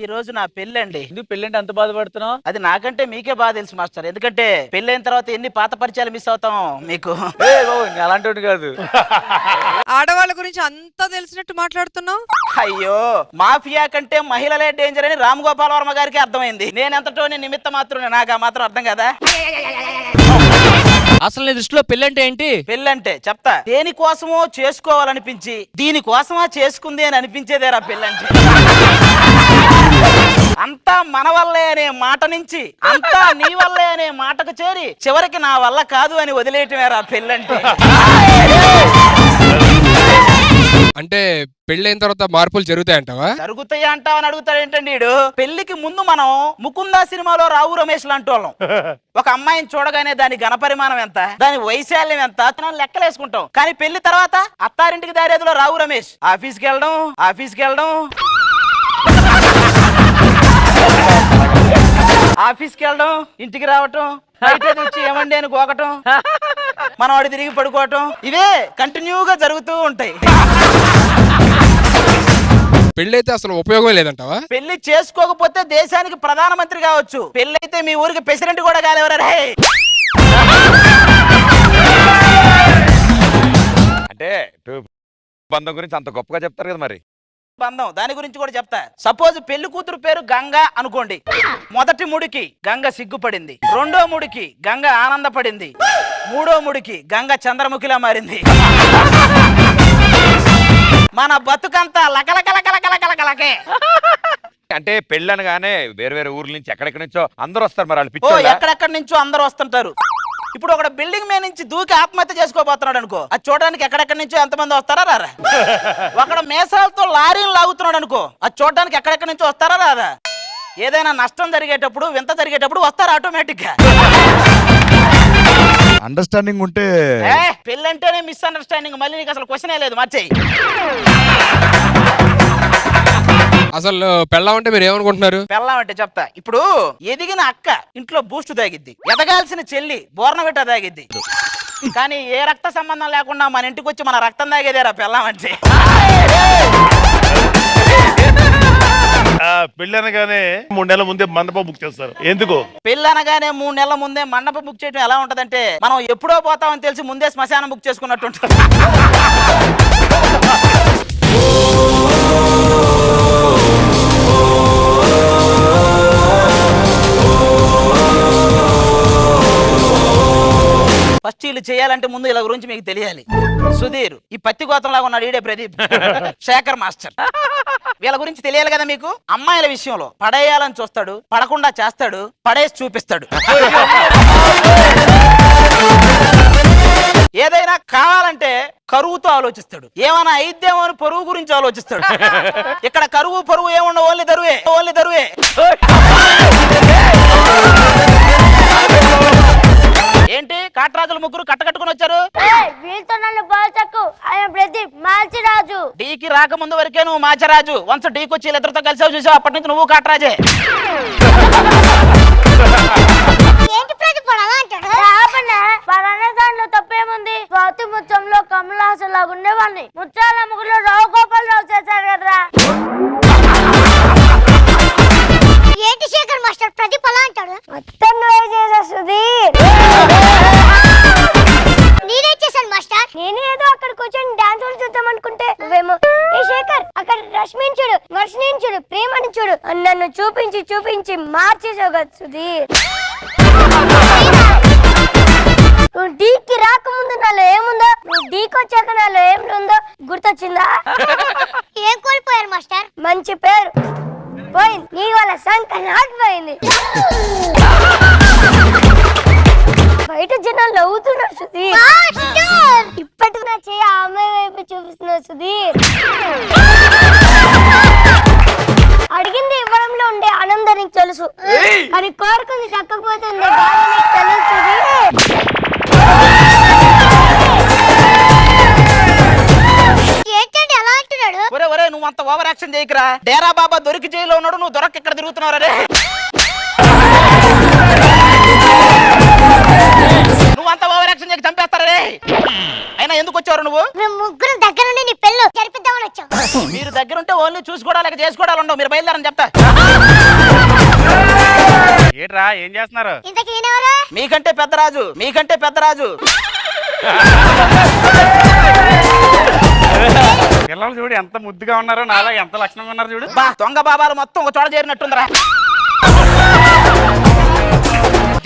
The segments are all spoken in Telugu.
ఈ రోజు నా పెళ్ళండి. ఎందుకు పెళ్ళంటే అంత బాధపడుతున్నావు? అది నాకంటే మీకే బాగా తెలుసు మాస్టర్. ఎందుకంటే పెళ్ళైన తర్వాత ఎన్ని పాత పరిచయాలు మిస్ అవుతాం మీకు. అలాంటి కాదు. ఆడవాళ్ళ గురించి అంతా తెలిసినట్టు మాట్లాడుతున్నావు. అయ్యో, మాఫియా కంటే మహిళలే డేంజర్ అని రామ్ గోపాల్ వర్మ గారికి అర్థమైంది. నేనెంతటోని నిమిత్త మాత్రం, నాకు ఆ మాత్రం అర్థం కదా. అసలు నీ దృష్టిలో పెళ్ళంటే ఏంటి? పెళ్ళంటే చెప్తా, దేనికోసమో చేసుకోవాలనిపించి దీనికోసమా చేసుకుంది అని అనిపించేదేరా పెళ్ళంటే. అంతా మన వల్లే అనే మాట నుంచి అంతా నీ వల్లే అనే మాటకు చేరి చివరికి నా వల్ల కాదు అని వదిలేయటమేరా పెళ్ళంటే. అంటే పెళ్ళైన తర్వాత మార్పులు జరుగుతాయంటావా? జరుగుతాయా అంటావని అడుగుతాడు ఏంటండి వీడు. పెళ్లికి ముందు మనం ముకుందా సినిమాలో రావు రమేష్ లాంటి వాళ్ళం. ఒక అమ్మాయిని చూడగానే దాని ఘనపరిమాణం ఎంత, దాని వైశాల్యం ఎంత లెక్కలేసుకుంటాం. కానీ పెళ్లి తర్వాత అత్తారింటికి దారేదిలో రావు రమేష్ ఆఫీస్కి వెళ్ళడం ఇంటికి రావటం, బయట వచ్చి ఏమండి అని గోకటం, మనం వాడి తిరిగి పడుకోవటం, ఇవే కంటిన్యూగా జరుగుతూ ఉంటాయి. పెళ్ళైతే అసలు ఉపయోగం లేదంటావా? పెళ్లి చేసుకోకపోతే దేశానికి ప్రధానమంత్రి కావచ్చు, పెళ్ళైతే మీ ఊరికి ప్రెసిడెంట్ కూడా కాలేవరా. అంటే బంధం గురించి అంత గొప్పగా చెప్తారు కదా. మరి బంధం దాని గురించి కూడా చెప్తా. సపోజ్ పెళ్లి కూతురు పేరు గంగా అనుకోండి. మొదటి ముడికి గంగ సిగ్గుపడింది, రెండో ముడికి గంగ ఆనందపడింది, మూడో ముడికి గంగ చంద్రముఖిలా మారింది. మన బతుకంతా లకలకలకలకలకలకే. అంటే పెళ్ళి అనగానే వేరే వేరే ఊర్ల నుంచి ఎక్కడెక్కడి నుంచో అందరూ వస్తారు. మరి వాళ్ళు ఎక్కడెక్కడి నుంచో అందరూ వస్తుంటారు. ఇప్పుడు ఒక బిల్డింగ్ మీద నుంచి దూకి ఆత్మహత్య చేసుకోబోతున్నాడు అనుకో, అది చూడడానికి ఎక్కడెక్కడి నుంచో ఎంతమంది వస్తారా రారా. ఒకడు మేసాలతో లారీలు లాగుతున్నాడు అనుకో, అది చూడడానికి ఎక్కడెక్కడి నుంచో వస్తారా రారా. ఏదైనా నష్టం జరిగేటప్పుడు, వింత జరిగేటప్పుడు వస్తారు ఆటోమేటిక్ గా. అండర్స్టాండింగ్ ఉంటే పెళ్ళంటేనే మిస్ అండర్స్టాండింగ్. మళ్ళీ నీకు అసలు క్వశ్చనే లేదు, మార్చేయి. అసలు పెళ్ళాం అంటే మీరు ఏమనుకుంటున్నారు? పెళ్ళాం అంటే చెప్తా. ఇప్పుడు ఎదిగిన అక్క ఇంట్లో బూస్ట్ తాగిద్ది, ఎదగాల్సిన చెల్లి బోర్నవిట తాగిద్ది. కానీ ఏ రక్త సంబంధం లేకుండా మన ఇంటికి వచ్చి మన రక్తం తాగేదేరా పెళ్ళాం అంటే. పెళ్లి అనగానే 3 నెలల ముందే మండపం బుక్ చేస్తారు. ఎందుకు? పెళ్లి అనగానే 3 నెలల ముందే మండపం బుక్ చేయడం ఎలా ఉంటదంటే, మనం ఎప్పుడో పోతామని తెలిసి ముందే శ్మశానం బుక్ చేసుకున్నట్టు ఉంటుంది. ఫస్ట్ వీళ్ళు చేయాలంటే ముందు ఇలా గురించి మీకు తెలియాలి. సుధీర్ ఈ పత్తి గోతంలాగా ఉన్నాడు, ఈడే ప్రదీప్, శేఖర్ మాస్టర్. వీళ్ళ గురించి తెలియాలి కదా మీకు. అమ్మాయిల విషయంలో పడేయాలని చూస్తాడు, పడకుండా చేస్తాడు, పడేసి చూపిస్తాడు. ఏదైనా కావాలంటే కరువుతో ఆలోచిస్తాడు, ఏమైనా అయిద్దేమో అని పరువు గురించి ఆలోచిస్తాడు. ఇక్కడ కరువు పరువు ఏముండవు, ఓన్లీ దరువే. ఏంటి కాట్రాజులు ముగ్గురు కట్టకట్టుకుని వచ్చారు? డీకి రాకముందు వరకే నువ్వు మాచరాజు, వన్స్ డీకి వచ్చి ఇద్దరితో కలిసావు చూసావు, అప్పటి నుంచి నువ్వు కాట్రాజే. తప్పేముంది? స్వాతి ముత్యంలో కమల్ హాసన్ లాగా ఉండేవాడిని ముత్యాల ముగ్గులో రావు గోపాల్ రావు చేశారు కదరా. ఏంటి శేఖర్ మాస్టర్ ప్రదీప్ అలా అంటాడు? మొత్తం నువ్వే చేసా సుధీర్. నేనే చేశాను మాస్టర్. నేను ఏదో అక్కడ కూర్చొని డాన్స్ చూద్దాం అనుకుంటే నువ్వేమో ఏ శేఖర్ అక్కడ రష్మిని చూడు, వర్షిని చూడు, ప్రేమని చూడు అని నన్ను చూపించి మార్చేసావు కదా సుధీర్. నువ్వు డీకి రాకముందు నాలో ఏముందో, నువ్వు డీకి వచ్చాక నాలో ఏముందో గుర్తొచ్చిందా? ఏం కోల్పోయారు మాస్టర్? మంచి పేరు పోయింది, నీ వాళ్ళ సంక నాటిపోయింది. బయట జనాలు నవ్వుతున్నారు సుధీర్. ఇప్పటికి నా చేయి ఆ అమ్మాయి వైపు చూపిస్తున్నారు సుధీర్. అడిగింది ఇవ్వడంలో ఉండే ఆనందం నీకు తెలుసు, కానీ కోరుకుంది దక్కకపోతే ఉండే బాధ నీకు తెలుసు సుధీర్. ఏంటండి అలా అంటున్నాడు? ఒరే నువ్వు అంత ఓవర్ యాక్షన్ చేయకురా. డేరా బాబా దొరికి జైల్లో ఉన్నాడు, నువ్వు దొరక్క ఇక్కడ తిరుగుతున్నావు రే. నువ్వు అంత ఓవర్ యాక్షన్ చేయక చంపేస్తారా రే. అయినా ఎందుకు వచ్చారు నువ్వు? మేము ముగ్గురు దగ్గర నుండి నీ పెళ్ళి జరిపిద్దామని వచ్చాం. మీరు దగ్గర ఉంటే ఓన్లీ చూసుకోవడాలి లేక చేసుకోవడాలు ఉండవు. మీరు బయలుదేరని చెప్తా. ఏట్రా ఏం చేస్తున్నారు? ఇంతకీ ఈయనెవరు? మీకంటే పెద్దరాజు, మీకంటే పెద్దరాజు. పిల్లలు చూడు ఎంత ముద్దుగా ఉన్నారో, నాలా ఎంత లక్షణంగా ఉన్నారు చూడు. బా దొంగ బాబాలు మొత్తం ఒక చోట చేరినట్టుందిరా.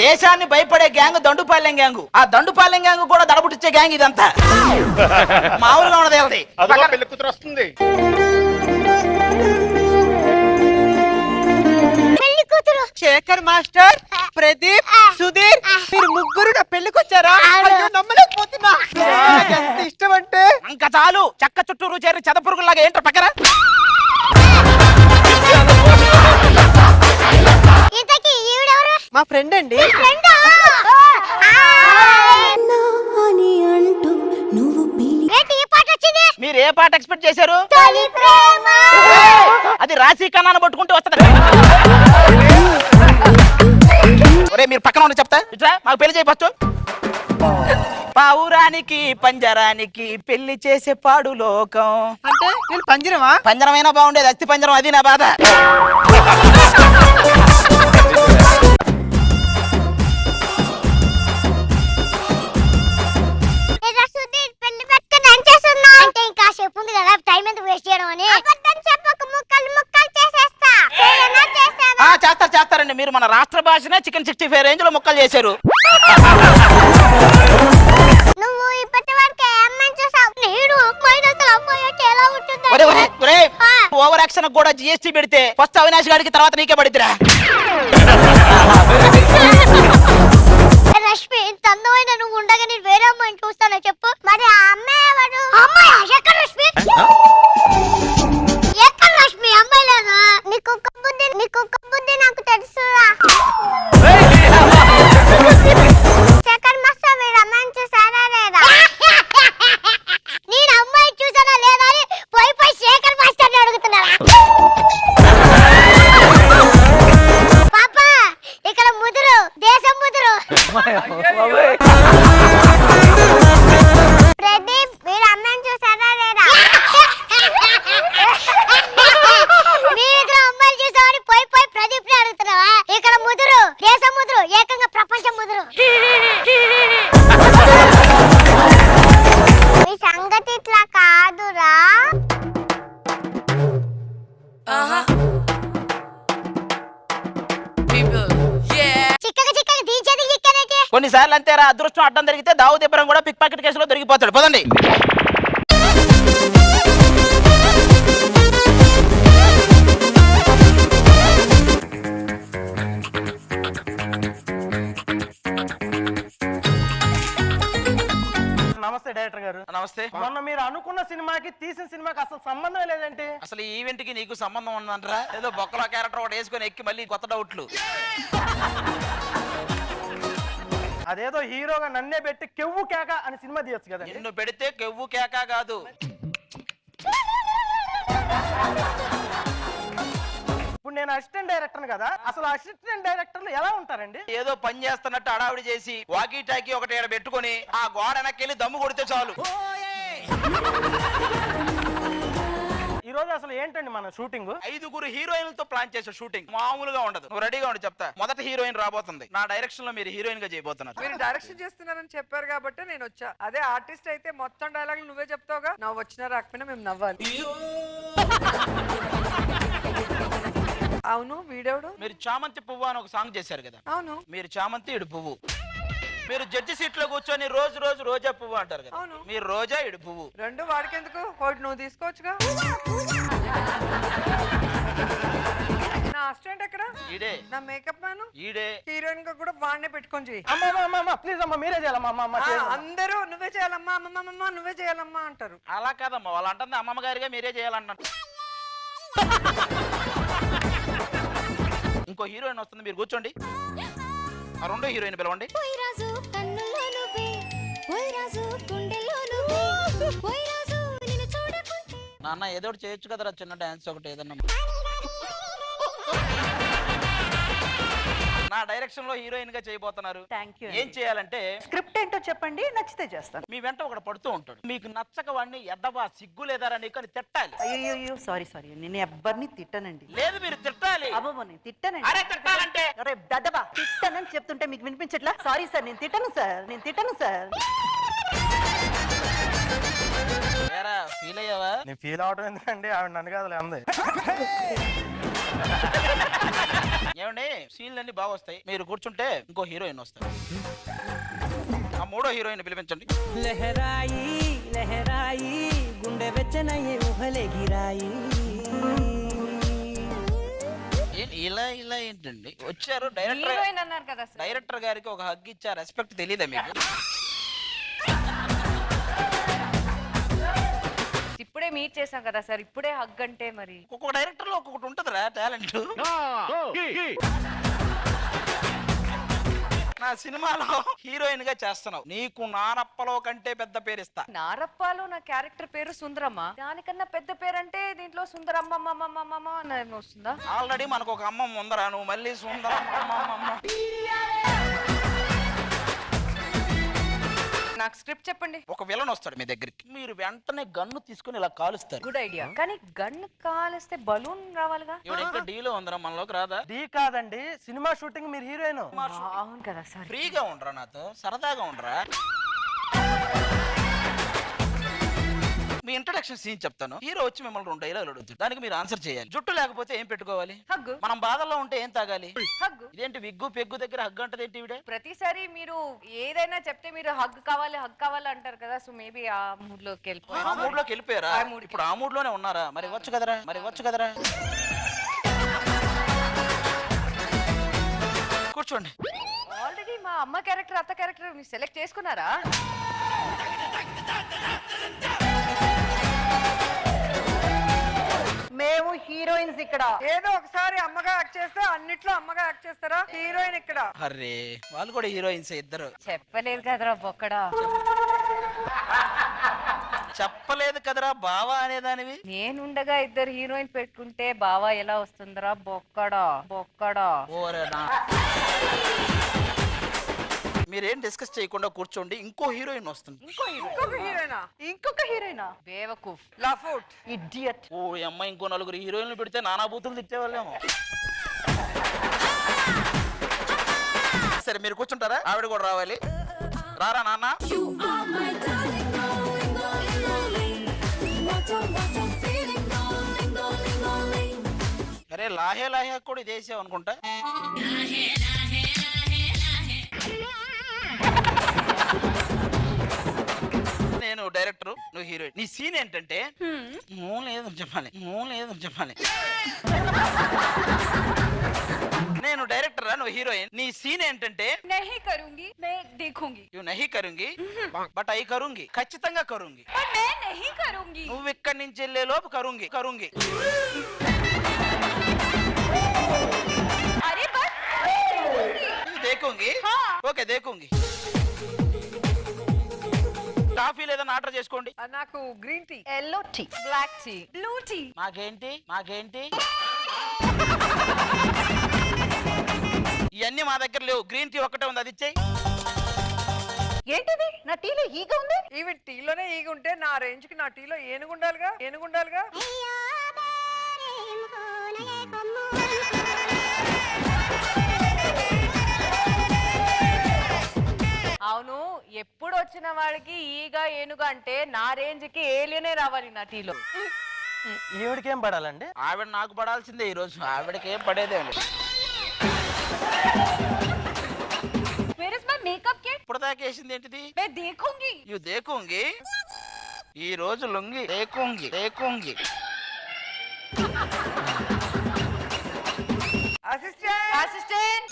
దేశాన్ని భయపడే గ్యాంగ్ దండుపాలెం గ్యాంగ్. ఆ దండుపాలెం గ్యాంగ్ కూడా దడబుట్టించే గ్యాంగ్ ఇదంతా. మామూలుగా ఉన్నది వాళ్ళది. అదిగో పెళ్లి కూతురు వస్తుంది. పెళ్లి కూతురు. శేఖర్ మాస్టర్, ప్రదీప్, సుధీర్, మీరు ముగ్గురు నా పెళ్లికి వచ్చారా? అయ్యో నమ్మలేకపోతున్నా. నాకు ఎంత ఇష్టం అంటే ఇంకా చాలు. చెక్క చుట్టూరు చేరి చెదపురుగులాగా ఏంటో పక్కన. ఇంతకీ ఈవిడెవరు? మా ఫ్రెండ్ అండి. ఫ్రెండా? ఏంటి ఈ పాట వచ్చింది? మీరు ఏ పాట ఎక్స్పెక్ట్ చేశారు? తొలి ప్రేమ. అది రాశి కన్నాను పట్టుకుంటూ వస్తుంది. ఒరే మీరు పక్కన ఉన్న చెప్తా. ఇట్లా మాకు పెళ్లి చేయి ఫస్ట్. పావురానికి పంజరానికి పెళ్లి చేసే పాడు లోకం. అంటే నేను పంజరమా? పంజరమైనా బాగుండేది, అస్థి పంజరం. అది నా బాధ. ఏదో సుధీర్ పెళ్లి పెట్టుకుని ఏం చేస్తున్నావ్? అంటే ఇంకా సేపు ఉంది కదా, టైం ఎందుకు వేస్ట్ చేయడం అని. అబద్ధం చెప్పక ముక్కలు ముక్కలు చేసేస్తా. చేయనా చేసావా? చేస్తారండి. మీరు మన రాష్ట్ర భాషనే చికెన్ 65 రేంజ్ లో ముక్కలు చేశారు. నువ్వు ఇప్పటి వరకు అమ్మాయిని చూసావు. నేను అమ్మాయిని అసలు అమ్మాయి అంటే ఎలా ఒరే, ఒరే, ఉంటుంది? ఒరే, ఓవర్ యాక్షన్ కూడా జిఎస్టీ పెడితే ఫస్ట్ అవినాష్ గారికి తర్వాత నీకే పడిద్దిరా. రష్మి, ఇంత అందమైన నువ్వు ఉండగా నేను వేరే అమ్మాయిని చూస్తానో చెప్పు. మరి ఆ అమ్మాయి ఎవరు? అమ్మాయి ఎక్కడ రష్మి? ఎక్కడ రష్మి? అమ్మాయి లేదా? నీకు బుద్ధి నాకు తెలుసురా. శేఖర్ మాస్టర్, మీరు అమ్మాయిని చూసారా లేదా? నేను అమ్మాయి చూసానా లేదా అని పోయి శేఖర్ మాస్టర్ని అడుగుతున్నారా? పాప, ఇక్కడ ముదురు, దేశం ముదురు. ప్రదీప్, మీరు అమ్మాయిని చూసారా లేదా? మీరిద్దరు అమ్మాయిలు చూసామని పోయి ప్రదీప్ ని అడుగుతున్నావా? ఇక్కడ ముదురు, దేశం ముదురు, ఏకంగా ప్రపంచం ముదురు. మీ సంగతి ఇట్లా కాదురా. చిక్కగా దీచేది చిక్కనేటి. కొన్నిసార్లు అంతేరా, అదృష్టం అడ్డం జరిగితే దావు దెబ్బరం కూడా పిక్ పాకెట్ కేసులో దొరికిపోతాడు. పదండి. నమస్తే డైరెక్టర్ గారు. నమస్తే. మొన్న మీరు అనుకున్న సినిమాకి తీసిన సినిమాకి అసలు సంబంధం లేదంటే. అసలు ఈ ఈవెంట్ కి నీకు సంబంధం ఉందంటారా? ఏదో బొక్కలో క్యారెక్టర్ ఒకటి వేసుకొని ఎక్కి మళ్ళీ కొత్త డౌట్లు. అదేదో హీరోగా నన్నే పెట్టి కెవ్వు కేక అని సినిమా తీయొచ్చు కదా. నిన్ను పెడితే కెవ్వు కేక కాదు. ఇప్పుడు నేను అసిస్టెంట్ డైరెక్టర్ కదా, అసలు అసిస్టెంట్ డైరెక్టర్లు ఎలా ఉంటారండి? ఏదో పని చేస్తున్నట్టు అడావిడి చేసి వాకీ టాకీ ఒకటి ఈడ పెట్టుకొని ఆ గోడ వెనక్కి దమ్ము కొడితే చాలు. ఈ రోజు అసలు ఏంటండి మన షూటింగ్? 5 హీరోయిన్లతో ప్లాన్ చేసే షూటింగ్ మామూలుగా ఉండదు. నువ్వు రెడీగా ఉండి చెప్తా. మొదటి హీరోయిన్ రాబోతుంది. నా డైరెక్షన్ లో మీరు హీరోయిన్ గా చేయబోతున్నారు. మీరు డైరెక్షన్ చేస్తున్నారని చెప్పారు కాబట్టి నేను వచ్చా. అదే ఆర్టిస్ట్ అయితే మొత్తం డైలాగులు నువ్వే చెప్తావుగా. నవ్వు వచ్చినా రాకపోయినా మేము నవ్వాలి. అవును, వీడెవడు? మీరు చామంతి పువ్వు అని ఒక సాంగ్ చేశారు కదా. అవును. మీరు చామంతి, ఇడు పువ్వు. మీరు జడ్జి సీట్ లో కూర్చొని రోజు రోజా పువ్వు అంటారు కదా. అవును. మీరు రోజా, ఇడు పువ్వు. రెండు వాడికెందుకు? ఒకటి నువ్వు తీసుకోవచ్చుగా. నా అసిస్టెంట్ ఎక్కడ? ఈడే. నా మేకప్ మ్యాన్ ఈడే. హీరోయిన్ గా కూడా వాడినే పెట్టుకొని చెయ్యి. అమ్మా ప్లీజ్ అమ్మా, మీరే చేయాలమ్మా. అందరూ నువ్వే చేయాలమ్మా, అమ్మమ్మ నువ్వే చేయాలమ్మా అంటారు. అలా కాదమ్మా, వాళ్ళు అంటుంది అమ్మమ్మ గారిగా మీరే చేయాలంటారు. ఇంకో హీరోయిన్ వస్తుంది, మీరు కూర్చోండి. ఆ రెండో హీరోయిన్ పిలవండి. నాన్న ఏదో ఒకటి చేయొచ్చు కదరా, చిన్న డాన్స్ ఒకటి ఏదన్నా. నా డైరెక్షన్ లో హీరోయిన్ గా చేయబోతున్నారు. Thank you. ఏం చేయాలంటే స్క్రిప్ట్ ఏంటో చెప్పండి, నచ్చితే చేస్తాను. మీ వెంట ఒకడు పడుతూ ఉంటాడు. మీకు నచ్చక వాడిని ఎద్దబా సిగ్గు లేదారా నీకు అని తిట్టాలి. అయ్యో సారీ నేను ఎవ్వరిని తిట్టనండి. లేదు మీరు తిట్టాలి. అబ్బో నేను తిట్టనండి. అరే తిట్టాలంటే అరే దద్దబా తిట్టనని చెప్తుంటే మీకు వినిపించట్లా? సారీ సార్, నేను తిట్టను సార్. ఏరా ఫీల్ అయ్యావా? నేను ఫీల్ అవడం ఎందుకండి, ఆవిడ నన్ను కాదు అంది. ఏమండి సీన్లు అన్ని బాగా వస్తాయి. మీరు కూర్చుంటే ఇంకో హీరోయిన్ వస్తారు. ఆ మూడో హీరోయిన్ పిలిపించండి. లహరాయి లహరాయి గుండె వెచ్చనయ్యే ఊహలే గిరాయి. ఇలా ఏంటండి వచ్చారు? డైరెక్టర్ హీరోయిన్ అన్నారు కదా సార్. డైరెక్టర్ గారికి ఒక హగ్ ఇచ్చా, రెస్పెక్ట్ తెలియదా మీకు? ఇప్పుడే మీట్ చేసాం కదా సార్, ఇప్పుడే హగ్ అంటే మరి ఒక్కొక్క డైరెక్టర్ లో ఒక్కొక్కటి ఉంటదిరా టాలెంట్. నా సినిమాలో హీరోయిన్ గా చేస్తున్నావు, నీకు నారప్పలో కంటే పెద్ద పేరు ఇస్తా. నారప్పాలో నా క్యారెక్టర్ పేరు సుందరమ్మ, దానికన్నా పెద్ద పేరు అంటే దీంట్లో సుందరమ్మ అని వస్తుందా? ఆల్రెడీ మనకు ఒక అమ్మమ్మ ఉందరా, నువ్వు మళ్ళీ సుందరమ్మ. నాకు స్క్రిప్ట్ చెప్పండి. ఒక విలన్ వస్తాడు మీ దగ్గరికి, మీరు వెంటనే గన్ను తీసుకుని ఇలా కాలుస్తారు. గుడ్ ఐడియా, కానీ గన్ కాలిస్తే బలూన్ రావాలిగా. ఇప్పుడు ఇంకా డీలో ఉందరా, మనలోకి రాదా? డీ కాదండి, సినిమా షూటింగ్ మీరు హీరోయిన్. అవును కదా సార్. ఫ్రీగా ఉండరా, నాతో సరదాగా ఉండరా. మీ ఇంట్రడక్షన్ సీన్ చెప్తాను. హీరో వచ్చి మిమ్మల్ని 2 డైలాగులు అడుగుతాడు, దానికి మీరు ఆన్సర్ చేయాలి. జుట్టు లేకపోతే ఏం పెట్టుకోవాలి? హగ్గు. మనం బాధల్లో ఉంటే ఏం తాగాలి? హగ్గు. ఇదేంటి విగ్గు పెగ్గు దగ్గర హగ్గు అంటది ఏంటి ఇవిడే? ప్రతిసారి మీరు ఏదైనా చెప్తే మీరు హగ్ కావాలి అంటారు కదా, సో మేబీ ఆ మూడ్ లోకి వెళ్ళిపోయి ఆ మూడ్ లోకి వెళ్ళిపోయారా? ఆ mood కి. ఇప్పుడు ఆ మూడ్ లోనే ఉన్నారా? మరి వచ్చు కదరా. కూర్చోండి. ఆల్రెడీ మా అమ్మ క్యారెక్టర్ అత్త క్యారెక్టర్ మీరు సెలెక్ట్ చేసుకున్నారా? మేము హీరోయిన్స్ ఇక్కడ. ఏదో ఒకసారి అమ్మగా యాక్ట్ చేస్తే అన్నిట్లో అమ్మగా యాక్ట్ చేస్తారా? హీరోయిన్ ఇక్కడ. అరే వాళ్ళు కూడా హీరోయిన్స్ ఇద్దరు. చెప్పలేదు కదరా బొక్కడా. చెప్పలేదు కదరా బావా అనేదానివి. నేనుండగా ఇద్దరు హీరోయిన్ పెట్టుకుంటే బావా ఎలా వస్తుందిరా బొక్కడా. ఓరే నా. మీరేం డిస్కస్ చేయకుండా కూర్చోండి, ఇంకో హీరోయిన్ వస్తుంది. ఇంకొక హీరోయినా? బేవకూఫ్, లఫూట్, ఇడియట్. ఓ అమ్మాయి ఇంకో 4 హీరోయిన్లు పెడితే నానా బూతులు తిట్టేవాళ్ళేమో. సరే మీరు కూర్చుంటారా? ఆవిడ కూడా రావాలి. రారా నాన్న. అరే లాహే కూడా ఇదేసావు అనుకుంటా. నేను డైరెక్టర్, నువ్వు హీరోయిన్. నీ సీన్ ఏంటంటే లేదని చెప్పాలి. నేను డైరెక్టర్, నువ్వు హీరోయిన్. నీ సీన్ ఏంటంటే నహీ కరూంగి మే దేఖూంగి. నువ్వు నహీ కరుంగి బట్ అయి కరుంగి, ఖచ్చితంగా కరుంగి. మే నహీ కరూంగి. నువ్వు ఇక్కడి నుంచి వెళ్ళే లోపు కరుంగి. అరే బట్ దేకుంగి. ఓకే దేకుంగి. కాఫీ లేదని ఆర్డర్ చేసుకోండి. నాకు green tea, yellow tea, black tea, blue tea. మాకేంటి ఇవన్నీ మా దగ్గర లేవు. గ్రీన్ టీ ఒక్కటే ఉంది, అది ఇచ్చేయి. ఏంటిది? నా టీలో ఈగ ఉంది. ఈవెన్ టీలోనే ఈగ ఉంటే నా రేంజ్ కి నా టీలో ఏనుగుండాలిగా. అవును, ఎప్పుడు వచ్చిన వాడికి ఈగ ఏనుగా అంటే నా రేంజ్ కి ఏలియనే రావాలి నా టీలో. ఈవిడికి ఏం పడాలండి? ఆవిడ నాకు పడాల్సిందే ఈ రోజు. ఆవిడకి ఏం పడేదే లేదు. ఇప్పుడు దాకా వేసింది ఏంటిది? యు దేకుంగి. ఈ రోజు లొంగి దేకుంగి. అసిస్టెంట్.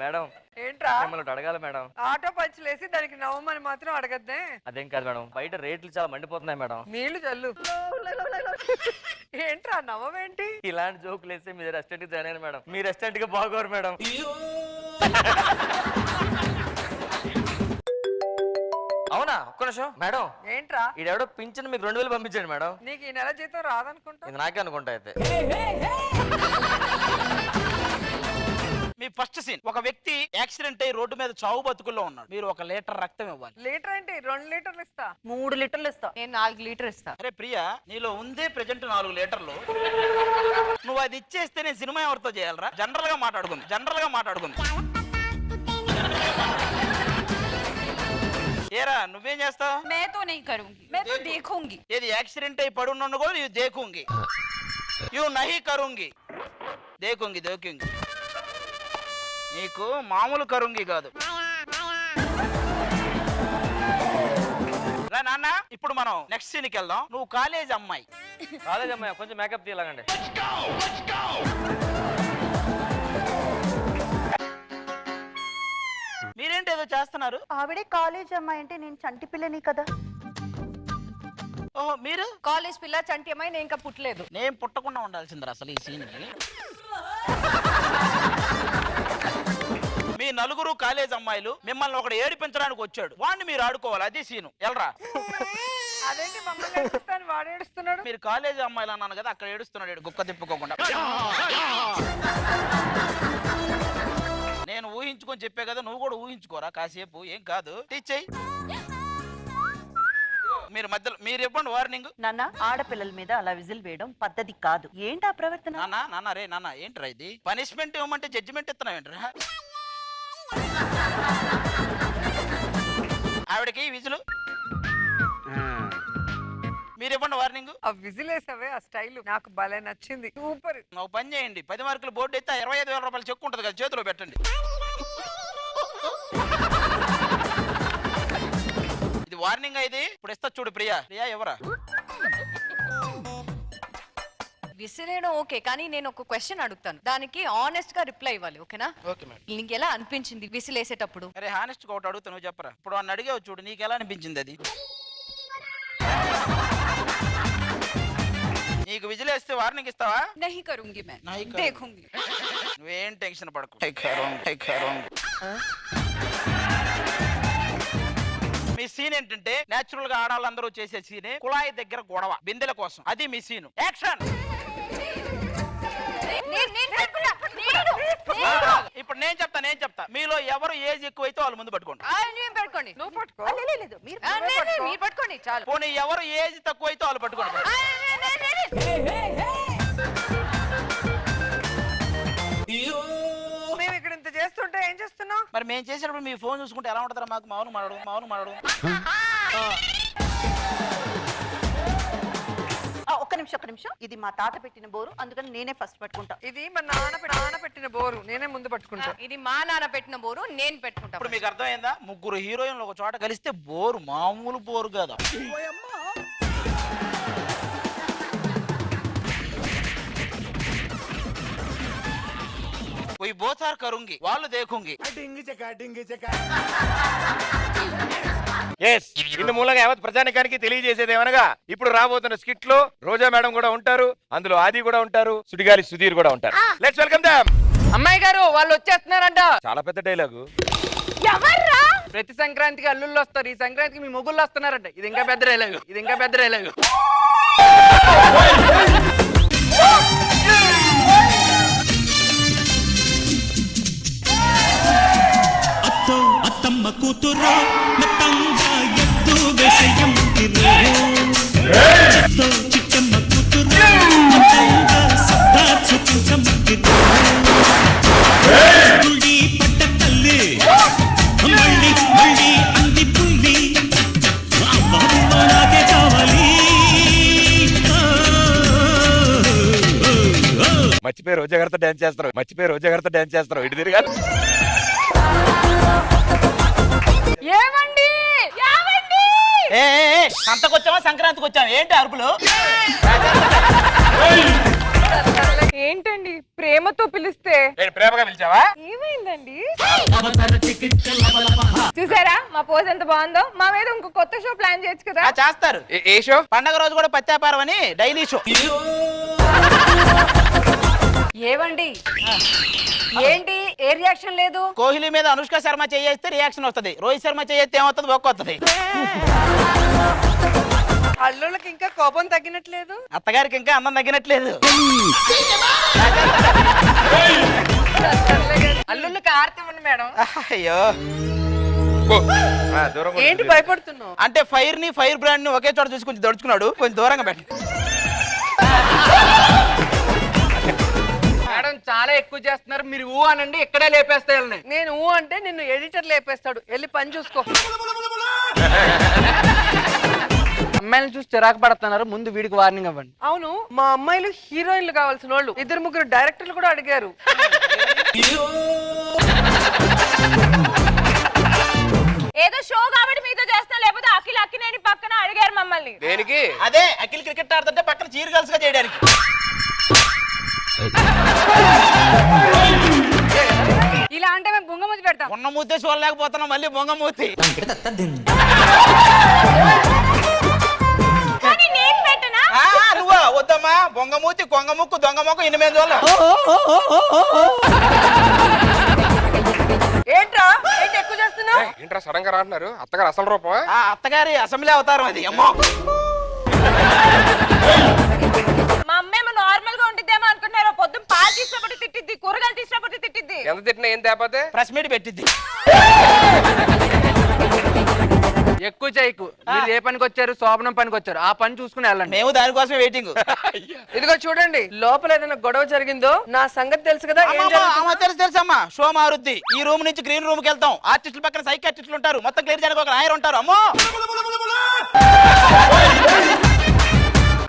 మేడం ఏంట్రా మిమ్మల్ని అడగాలి మేడం. ఆటో పంచులేసి దానికి నవ్వమని మాత్రం అడగద్దే. అదేం కాదు మేడం, బయట రేట్లు చాలా మండిపోతున్నాయి మేడం. నీళ్లు చల్లు. ఏంట్రా నవ్వేంటి? ఇలాంటి జోకులు వేస్తే మీరు రెస్టారెంట్ కి జాయిన్ అయ్యారు మేడం. మీ రెస్టారెంట్ కి బాగోరు మేడం. అవునా? ఒక్క నిమిషం మేడం. ఏంట్రా ఈడెవడో పింఛన్ మీకు 2000 పంపించండి మేడం. నీకు ఈ నెల జీతం రాదనుకుంటా. ఇది నాకే అనుకుంటా అయితే. మీ ఫస్ట్ సీన్, ఒక వ్యక్తి యాక్సిడెంట్ అయ్యి రోడ్డు మీద చావు బతుకుల్లో ఉన్నాడు. మీరు 1 లీటర్ రక్తం ఇవ్వాలి. లీటర్ ఏంటి? 2 లీటర్లు ఇస్తా. 3 లీటర్లు ఇస్తా. నేను 4 లీటర్ ఇస్తా. అరే ప్రియా, నీలో ఉందే ప్రెజెంట్ 4 లీటర్లు. నువ్వు అది ఇచ్చేస్తే నేను సినిమా ఎవరితో చేయాలరా? జనరల్ గా మాట్లాడుకుంది. ఏరా నువ్వేం చేస్తావు? मैं तो नहीं करूंगी, मैं तो देखूंगी. ఏది యాక్సిడెంట్ అయి పడున్నాను కూడా ఇది దేకుంగి. యూ నహి కరుంగి, దేకుంగి. నీకు మామూలు కరుంగి కాదు. రా నాన్న, ఇప్పుడు మనం నెక్స్ట్ సీన్కి వెళ్దాం. నువ్వు కాలేజ్ అమ్మాయి. కాలేజ్ అమ్మాయి, కొంచెం మేకప్ తీయలాగండి. మీరేంటి ఏదో చేస్తున్నారు? ఆవిడే కాలేజ్ అమ్మాయి అంటే నేను చంటి పిల్లని కదా. ఓహో, మీరు కాలేజ్ పిల్ల చంటి అమ్మాయి, నేను ఇంకా పుట్టలేదు. నేను పుట్టకుండా ఉండాల్సిందిరా అసలు ఈ సీన్. మీ నలుగురు కాలేజ్ అమ్మాయిలు, మిమ్మల్ని ఒకడు ఏడిపించడానికి వచ్చాడు. వాడిని మీరు ఆడుకోవాలి, అది సీను. ఎల్రా. అదేంటి మమ్మల్ని ఏడుస్తాను, వాడు ఏడుస్తున్నాడు. మీరు కాలేజ్ అమ్మాయిలు అన్నాను కదా, అక్కడ ఏడుస్తున్నాడు గుక్క తిప్పుకోకుండా. నేను ఊహించుకొని చెప్పే కదా, నువ్వు కూడా ఊహించుకోరా కాసేపు. ఏం కాదు, టీచ్ చెయ్యి. మీరు మధ్యలో మీరు ఇవ్వండి వార్నింగ్. నాన్న, ఆడపిల్లల మీద అలా విజిల్ వేయడం పద్ధతి కాదు. ఏంటా ప్రవర్తన? నాన్న ఏంట్రా ఇది? పనిష్మెంట్ ఇవ్వమంటే జడ్జిమెంట్ ఇస్తున్నావు ఏంట్రా? ఆవిడకి విజులు మీరు ఇవ్వండి వార్నింగ్. ఆ విజిల్ వేసావే, ఆ స్టైల్ నాకు భలే నచ్చింది. సూపర్. నువ్వు పని చేయండి, 10 మార్కులు బోర్డు అయితే 25,000 రూపాయలు చెక్ ఉంటుంది కదా, చేతిలో పెట్టండి. ఇది వార్నింగ్ అయితే ఇప్పుడు ఇస్తా చూడు. ప్రియా ఎవరా? విసిరేయడం ఓకే, కానీ నేను ఒక క్వశ్చన్ అడుగుతాను, దానికి ఆనెస్ట్ గా రిప్లై ఇవ్వాలి. ఓకేనా? Okay madam. నీకు ఎలా అనిపించింది విసిలేసేటప్పుడు? అరే హానెస్ట్ గా ఒకటి అడుగుతా, నువ్వు చెప్పరా. ఇప్పుడు వాడిని అడిగావు చూడు, నీకు ఎలా అనిపించింది అది? నీకు విజిలేస్తే వార్నింగ్ ఇస్తావా? नहीं करूंगी मैं, देखूंगी. నువ్వేం టెన్షన్ పడకు. మీ సీన్ ఏంటంటే నేచురల్ గా ఆడాలందరూ చేసే సీనే, కుళాయి దగ్గర గొడవ బిందెల కోసం. అది మీ సీన్. యాక్షన్. ఇప్పుడు నేను చెప్తా, మీలో ఎవరు ఏజ్ ఎక్కువైతే వాళ్ళు ముందు పట్టుకోండి. పట్టుకోండి. నువ్వు పట్టుకో. లేదు, మీరు మీరు పట్టుకోండి చాలు. పోనీ ఎవరు ఏజ్ తక్కువైతే వాళ్ళు పట్టుకోండి. మేము ఇక్కడ ఇంత చేస్తుంటే ఏం చేస్తున్నావు? మరి మేము చేసేటప్పుడు మీ ఫోన్ చూసుకుంటే ఎలా ఉంటుందా? మాకు మామూలు మాట్లాడు. ఒక్క నిమిషం. ఇది మా తాత పెట్టిన బోరు, అందుకని నేనే ఫస్ట్ పట్టుకుంటా. ఇది మా నాన్న పెట్టిన బోరు, నేనే ముందు పట్టుకుంటా. ఇది మా నాన్న పెట్టిన బోరు, నేను పెట్టుకుంటా. ఇప్పుడు మీకు అర్థమైందా? 3 హీరోయిన్లు ఒక చోట కలిస్తే బోరు మామూలు బోరు కదా. We both are కరుంగి, వాళ్ళు దేకుంగి. ఎస్, ఇందు మూలంగా యావత్ ప్రజానికానికి తెలియజేసేది ఏమనగా, ఇప్పుడు రాబోతున్న స్కిట్ లో రోజా మేడం కూడా ఉంటారు, అందులో ఆది కూడా ఉంటారు, సుడిగాలి సుధీర్ కూడా ఉంటారు. Let's welcome them. అమ్మాయి గారు, వాళ్ళు వచ్చేస్తున్నారంట. చాలా పెద్ద డైలాగు. ప్రతి సంక్రాంతికి అల్లుళ్ళు వస్తారు, ఈ సంక్రాంతికి మీ మొగుళ్ళు వస్తున్నారంట. ఇది ఇంకా పెద్ద డైలాగు. అత్తమ్మ కూతురు మెత్తంగా ఎత్తు వేసేయమ్మిరే, చిట్టమ్మ కూతురు మెత్తంగా సత్తా చూపించమ్మిరే. గుడి పట్ట తల్లి మళ్ళీ అంది పుల్లి, అమ్మ నాకే కావాలి. మర్చిపోయి రోజా గారితో డాన్స్ చేస్తారు. ఇటు తిరగాలి. సంతకొచ్చామా సంక్రాంతికి వచ్చాము ఏంటి అరుపులు? ఏంటండి ప్రేమతో పిలిస్తే నేను ప్రేమగా పిలిచావా? ఏమైందండి? చూసారా మా పోజ్ ఎంత బాగుందో? మా మీద ఇంకో కొత్త షో ప్లాన్ చేయొచ్చు కదా. చేస్తారు. ఏ షో? పండగ రోజు కూడా పత్యాపారం అని డైలీ షో. ఏవండి ఏంటి ఏ రియాక్షన్ లేదు? కోహ్లీ మీద అనుష్క శర్మ చేస్తే రియాక్షన్ వస్తది, రోహిత్ శర్మ చేస్తే ఏమవుతుంది? బొక్క వస్తుంది. అల్లుళ్ళకి ఇంకా కోపం తగ్గినట్లేదు. అత్తగారికి ఇంకా అందం తగ్గినట్లేదు. అల్లుళ్ళకి ఆర్తి ఉంది మేడం. అయ్యో దూరం ఏంటి భయపడుతున్నావు? అంటే ఫైర్ ని ఫైర్ బ్రాండ్ ని ఒకే చోట చూసి కొంచెం దడుచుకున్నాడు, కొంచెం దూరంగా పెట్టి. మేడం చాలా ఎక్కువ చేస్తున్నారు, మీరు ఊ అనండి ఇక్కడే లేపేస్తాయి. నేను ఊ అంటే నిన్ను ఎడిటర్ లేపేస్తాడు, వెళ్ళి పని చూసుకో. అమ్మాయిలను చూసి చిరాకు పడుతున్నారు, ముందు వీడికి వార్నింగ్ ఇవ్వండి. అవును, మా అమ్మాయిలు హీరోయిన్లు కావాల్సిన వాళ్ళు 2-3 డైరెక్టర్లు కూడా అడిగారు. ఏదో షో కాబట్టి మీతో చేస్తా, లేకపోతే అఖిల్ అక్కినేని పక్కన అడిగారు మమ్మల్ని. దేనికి? అదే అఖిల్ క్రికెట్ ఆడుతుంటే పక్కన చీర గర్ల్స్ గా చేయడానికి. ఇలా అంటే మేము బుంగముద్దు పెడతాం. ఉన్న మూతే చూడలేకపోతున్నాం, మళ్ళీ బొంగ మూతి. నేను పెట్టనా? నువ్వా? వద్దమ్మా, బొంగ మూతి, కొంగ ముక్కు, దొంగ ముక్కు, 8 చూడలేం. ఏంట్రా ఏంటి ఎక్కువ చేస్తున్నావు? ఏంట్రా సడన్ గా రాంటున్నారు? అత్తగారు అసలు రూపమా? అత్తగారి అసెంబ్లీ అవతారం అది. అమ్మో, మా అమ్మేమో నార్మల్ గా ఉంటుందేమో అనుకుంటున్నారు. పొద్దున్న పాలు తీసినప్పుడు తిట్టిద్ది, కూరగాయలు తీసినప్పుడు తిట్టిద్ది. ఎంత తిట్టినా ఏం తేపోతే ప్రెస్ మీట్ పెట్టింది. ఎక్కువ చేయకు. మీరు ఏ పనికి వచ్చారు? శోభనం పనికి వచ్చారు, ఆ పని చూసుకుని వెళ్ళండి. మేము దానికోసమే వెయిటింగ్. ఇదిగో చూడండి, లోపల ఏదైనా గొడవ జరిగిందో నా సంగతి తెలుసు కదా. ఏం జరుగుతుందో? తెలుసమ్మా, షో మారుద్ది. ఈ రూమ్ నుంచి గ్రీన్ రూమ్ కి వెళ్తాం. ఆర్టిస్టుల పక్కన సైకాట్రిస్టులు ఉంటారు, మొత్తం క్లియర్ చేయడానికి ఒక నాయర్ ఉంటారు. అమ్మో,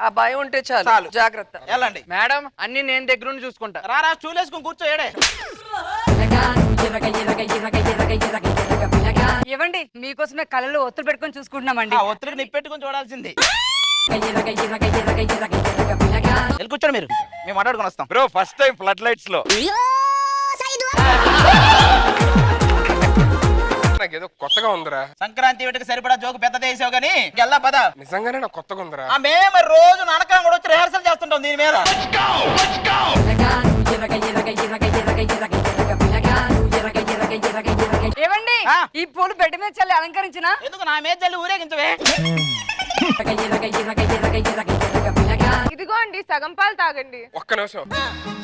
ఆ భయం ఉంటే చాలు. చాలు. జాగ్రత్త. వెళ్ళండి. మేడం అన్ని నేను దగ్గర నుండి చూసుకుంటా. రారా, చూలేసుకుని కూర్చోయడే. ఇవ్వండి, మీకోసమే కళ్ళలో ఒత్తులు పెట్టుకొని చూసుకుంటున్నామండి. ఆ ఒత్తిడికి నిప్పెట్టుకుని చూడాల్సింది. వెళ్ళి కూర్చోండి, మీరు మేము మాట్లాడుకుని వస్తాం. Bro first time flood lights లో నాకేదో కొత్తగా ఉందిరా. సంక్రాంతి వీటికి సరిపడా జోకు పెద్దదే వేసావు గానీ గెల్లా పద. నిజంగానే నాకు కొత్తగా ఉందిరా. మేము రోజు నాటకం కూడా వచ్చి రిహార్సల్ చేస్తుంటాం దీని మీద. ఏవండి, ఈ పూలు బెడ్ మీద చల్లి అలంకరించిన ఎందుకు నా మీద చల్లి ఊరేగించవే? ఇదిగో అండి, సగం పాలు తాగండి. ఒక్క నిమిషం.